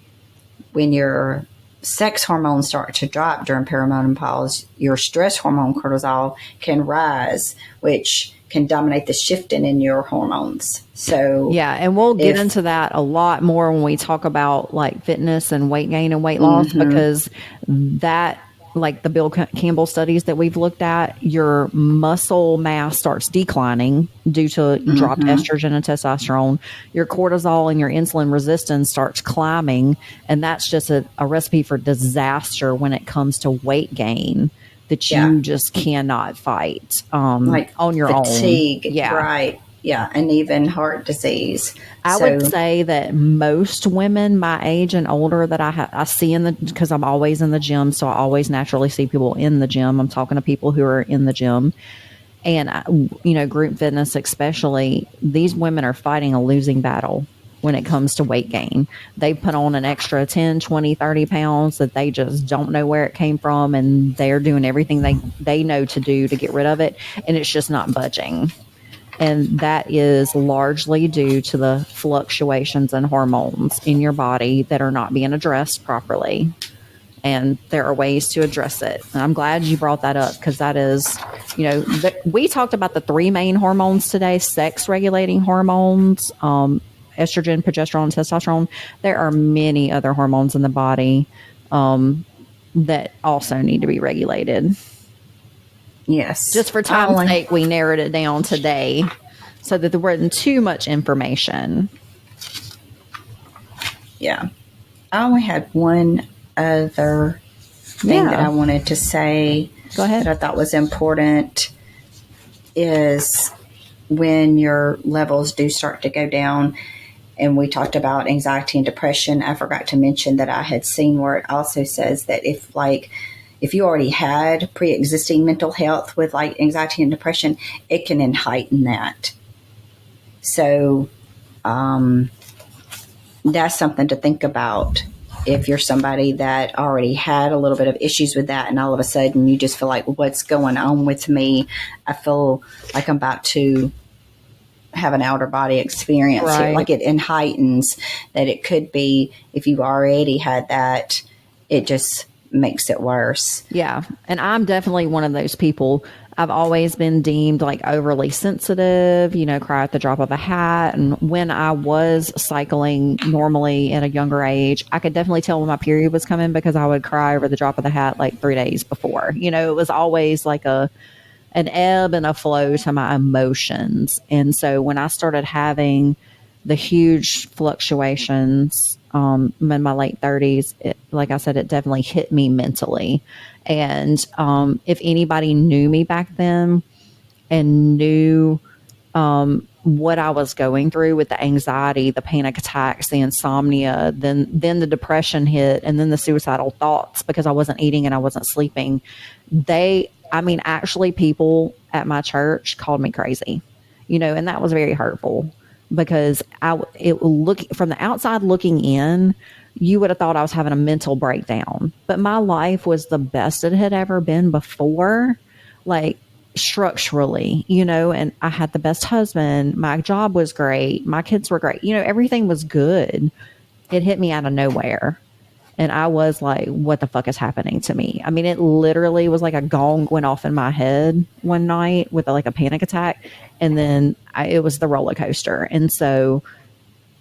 when your sex hormones start to drop during perimenopause, your stress hormone cortisol can rise, which can dominate the shifting in your hormones. So yeah, and we'll get into that a lot more when we talk about like fitness and weight gain and weight loss, because that, like the Bill Campbell studies that we've looked at, your muscle mass starts declining due to dropped estrogen and testosterone. Your cortisol and your insulin resistance starts climbing, and that's just a recipe for disaster when it comes to weight gain that you just cannot fight like on your fatigue, own. Yeah. Right. Yeah, and even heart disease. I would say that most women my age and older that I see because I'm always in the gym, so I always naturally see people in the gym. I'm talking to people who are in the gym, and group fitness especially. These women are fighting a losing battle when it comes to weight gain. They put on an extra 10, 20, 30 pounds that they just don't know where it came from, and they're doing everything they know to do to get rid of it, and it's just not budging. And that is largely due to the fluctuations in hormones in your body that are not being addressed properly. And there are ways to address it. And I'm glad you brought that up, because that is, we talked about the three main hormones today: sex regulating hormones, estrogen, progesterone, testosterone. There are many other hormones in the body that also need to be regulated. Yes. Just for time's sake, we narrowed it down today so that there wasn't too much information. Yeah. I only had one other thing that I wanted to say. Go ahead. That I thought was important is when your levels do start to go down, and we talked about anxiety and depression. I forgot to mention that I had seen where it also says that if you already had pre-existing mental health with like anxiety and depression, it can heighten that. So that's something to think about. If you're somebody that already had a little bit of issues with that, and all of a sudden you just feel like, what's going on with me? I feel like I'm about to have an outer body experience. Right. Like it heightens that. It could be, if you've already had that, it just makes it worse. Yeah. And I'm definitely one of those people. I've always been deemed like overly sensitive, cry at the drop of a hat. And when I was cycling normally at a younger age, I could definitely tell when my period was coming, because I would cry over the drop of the hat like 3 days before. It was always like an ebb and a flow to my emotions. And so when I started having the huge fluctuations in my late 30s, like I said, it definitely hit me mentally. And if anybody knew me back then and knew what I was going through with the anxiety, the panic attacks, the insomnia, then the depression hit, and then the suicidal thoughts because I wasn't eating and I wasn't sleeping, actually people at my church called me crazy, and that was very hurtful. Because from the outside looking in, you would have thought I was having a mental breakdown. But my life was the best it had ever been before, like structurally, and I had the best husband. My job was great. My kids were great. Everything was good. It hit me out of nowhere. And I was like, what the fuck is happening to me? It literally was like a gong went off in my head one night with like a panic attack. And then it was the roller coaster. And so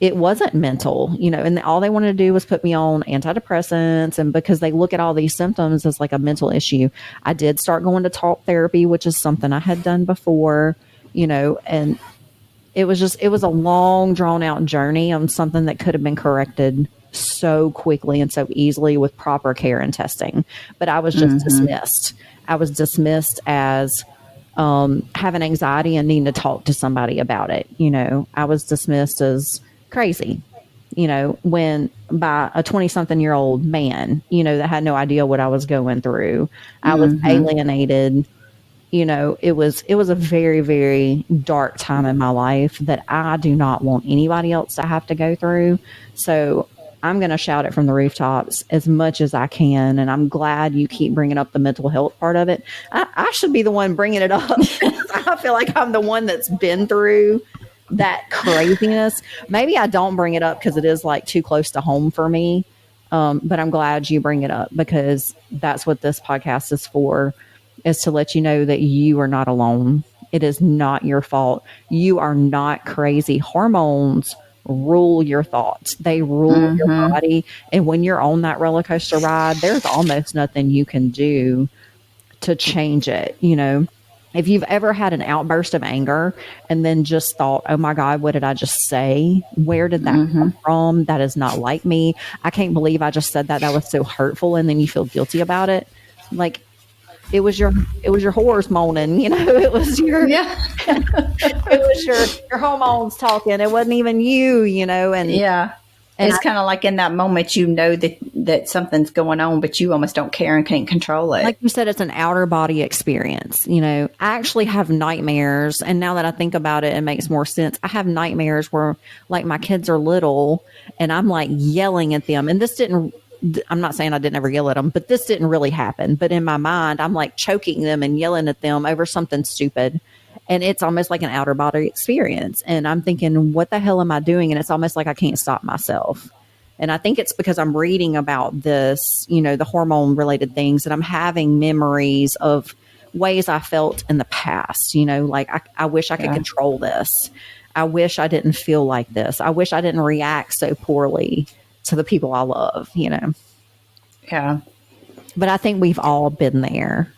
it wasn't mental, and all they wanted to do was put me on antidepressants. And because they look at all these symptoms as like a mental issue, I did start going to talk therapy, which is something I had done before, and it was a long drawn out journey on something that could have been corrected so quickly and so easily with proper care and testing. But I was just dismissed. I was dismissed as having anxiety and needing to talk to somebody about it. I was dismissed as crazy, when by a 20-something-year-old man, that had no idea what I was going through. I was alienated. It was a very, very dark time in my life that I do not want anybody else to have to go through. So I'm going to shout it from the rooftops as much as I can. And I'm glad you keep bringing up the mental health part of it. I should be the one bringing it up. I feel like I'm the one that's been through that craziness. Maybe I don't bring it up because it is like too close to home for me. But I'm glad you bring it up, because that's what this podcast is for, is to let you know that you are not alone. It is not your fault. You are not crazy. Hormones rule your thoughts. They rule your body. And when you're on that roller coaster ride, there's almost nothing you can do to change it. If you've ever had an outburst of anger and then just thought, oh my God, what did I just say? Where did that come from? That is not like me. I can't believe I just said that. That was so hurtful. And then you feel guilty about it. Like, it was your horse moaning, it was your, it was your hormones talking. It wasn't even you, and it's kind of like in that moment, that something's going on, but you almost don't care and can't control it. Like you said, it's an outer body experience. I actually have nightmares. And now that I think about it, it makes more sense. I have nightmares where like my kids are little and I'm like yelling at them. And I'm not saying I didn't ever yell at them, but this didn't really happen. But in my mind, I'm like choking them and yelling at them over something stupid. And it's almost like an outer body experience. And I'm thinking, what the hell am I doing? And it's almost like I can't stop myself. And I think it's because I'm reading about this, the hormone related things, and I'm having memories of ways I felt in the past, like I wish I could control this. I wish I didn't feel like this. I wish I didn't react so poorly to the people I love, Yeah. But I think we've all been there.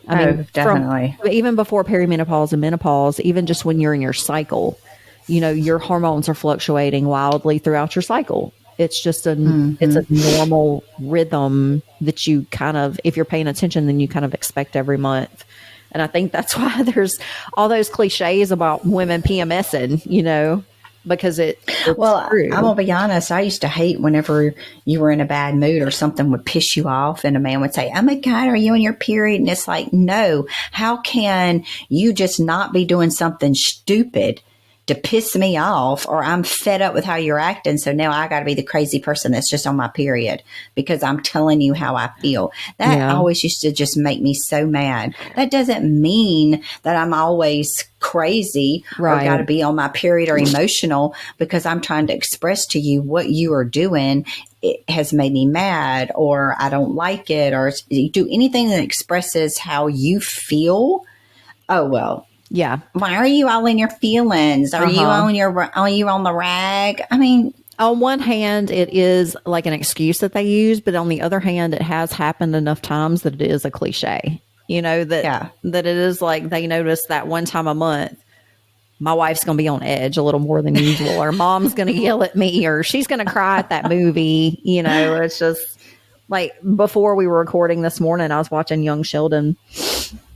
I mean, definitely. Even before perimenopause and menopause, even just when you're in your cycle, your hormones are fluctuating wildly throughout your cycle. It's just it's a normal rhythm that you kind of, if you're paying attention, then you kind of expect every month. And I think that's why there's all those cliches about women PMSing, because it's true. I'm gonna be honest, I used to hate whenever you were in a bad mood or something would piss you off and a man would say, oh my God, are you on your period? And it's like, no, how can you just not be doing something stupid to piss me off, or I'm fed up with how you're acting, so now I got to be the crazy person that's just on my period because I'm telling you how I feel. That always used to just make me so mad. That doesn't mean that I'm always crazy or got to be on my period or emotional, because I'm trying to express to you what you are doing. It has made me mad, or I don't like it, or you do anything that expresses how you feel. Oh, well. Yeah. Why are you all in your feelings? Are you on the rag? I mean, on one hand, it is like an excuse that they use, but on the other hand, it has happened enough times that it is a cliche. That it is like they notice that one time a month, my wife's going to be on edge a little more than usual, or mom's going to yell at me, or she's going to cry at that movie. It's just like before we were recording this morning, I was watching Young Sheldon.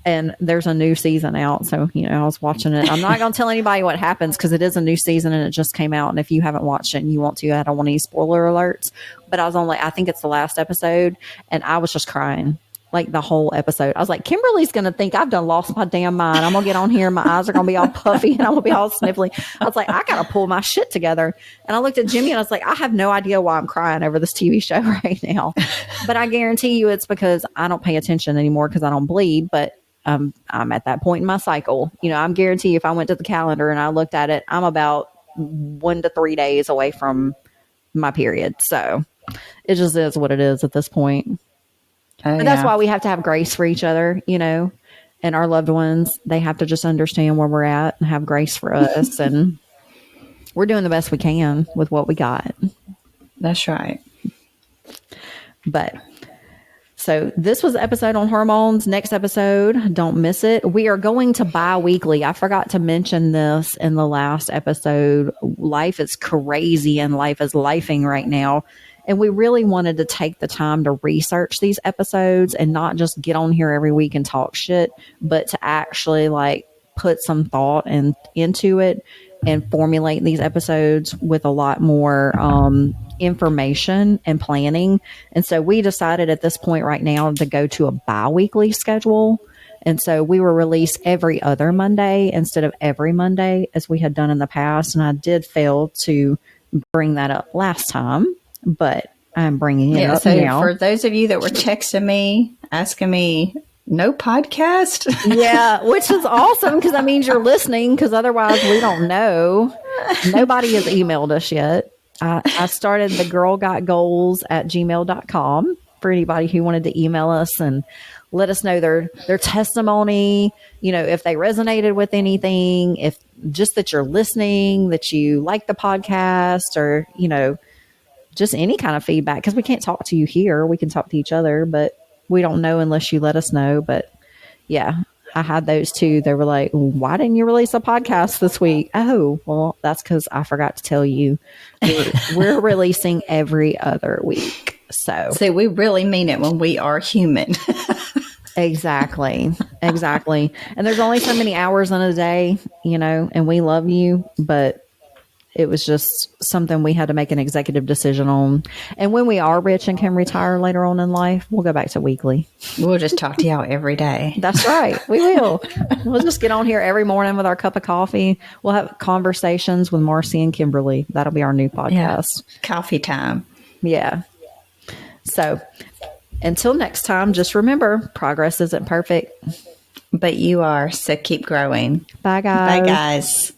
And there's a new season out. So, I was watching it. I'm not going to tell anybody what happens because it is a new season and it just came out. And if you haven't watched it and you want to, I don't want any spoiler alerts. But I think it's the last episode. And I was just crying like the whole episode. I was like, Kimberly's going to think I've done lost my damn mind. I'm going to get on here and my eyes are going to be all puffy and I'm going to be all sniffly. I was like, I got to pull my shit together. And I looked at Jimmy and I was like, I have no idea why I'm crying over this TV show right now. But I guarantee you it's because I don't pay attention anymore because I don't bleed. But I'm at that point in my cycle. I'm guaranteed if I went to the calendar and I looked at it, I'm about 1 to 3 days away from my period. So it just is what it is at this point. But that's why we have to have grace for each other, and our loved ones, they have to just understand where we're at and have grace for us. And we're doing the best we can with what we got. That's right. But So this was the episode on hormones. Next episode, don't miss it. We are going to bi-weekly. I forgot to mention this in the last episode. Life is crazy and life is lifing right now. And we really wanted to take the time to research these episodes and not just get on here every week and talk shit, but to actually like put some thought into it and formulate these episodes with a lot more information and planning. And so we decided at this point right now to go to a bi-weekly schedule. And so we will release every other Monday instead of every Monday as we had done in the past. And I did fail to bring that up last time, but I'm bringing it up now. For those of you that were texting me, asking me, no podcast? Yeah, which is awesome because that means you're listening, because otherwise we don't know. Nobody has emailed us yet. I started the girlgotgoals@gmail.com for anybody who wanted to email us and let us know their testimony, if they resonated with anything, if just that you're listening, that you like the podcast, or, just any kind of feedback, because we can't talk to you here. We can talk to each other, but we don't know unless you let us know. But yeah, I had those too. They were like, why didn't you release a podcast this week? Oh, well, that's because I forgot to tell you. We're releasing every other week. So we really mean it when we are human. Exactly. And there's only so many hours in a day, and we love you, but it was just something we had to make an executive decision on. And when we are rich and can retire later on in life, we'll go back to weekly. We'll just talk to y'all every day. That's right. We will. We'll just get on here every morning with our cup of coffee. We'll have conversations with Marci and Kimberly. That'll be our new podcast. Yeah. Coffee time. Yeah. So until next time, just remember, progress isn't perfect. But you are. So keep growing. Bye, guys. Bye, guys.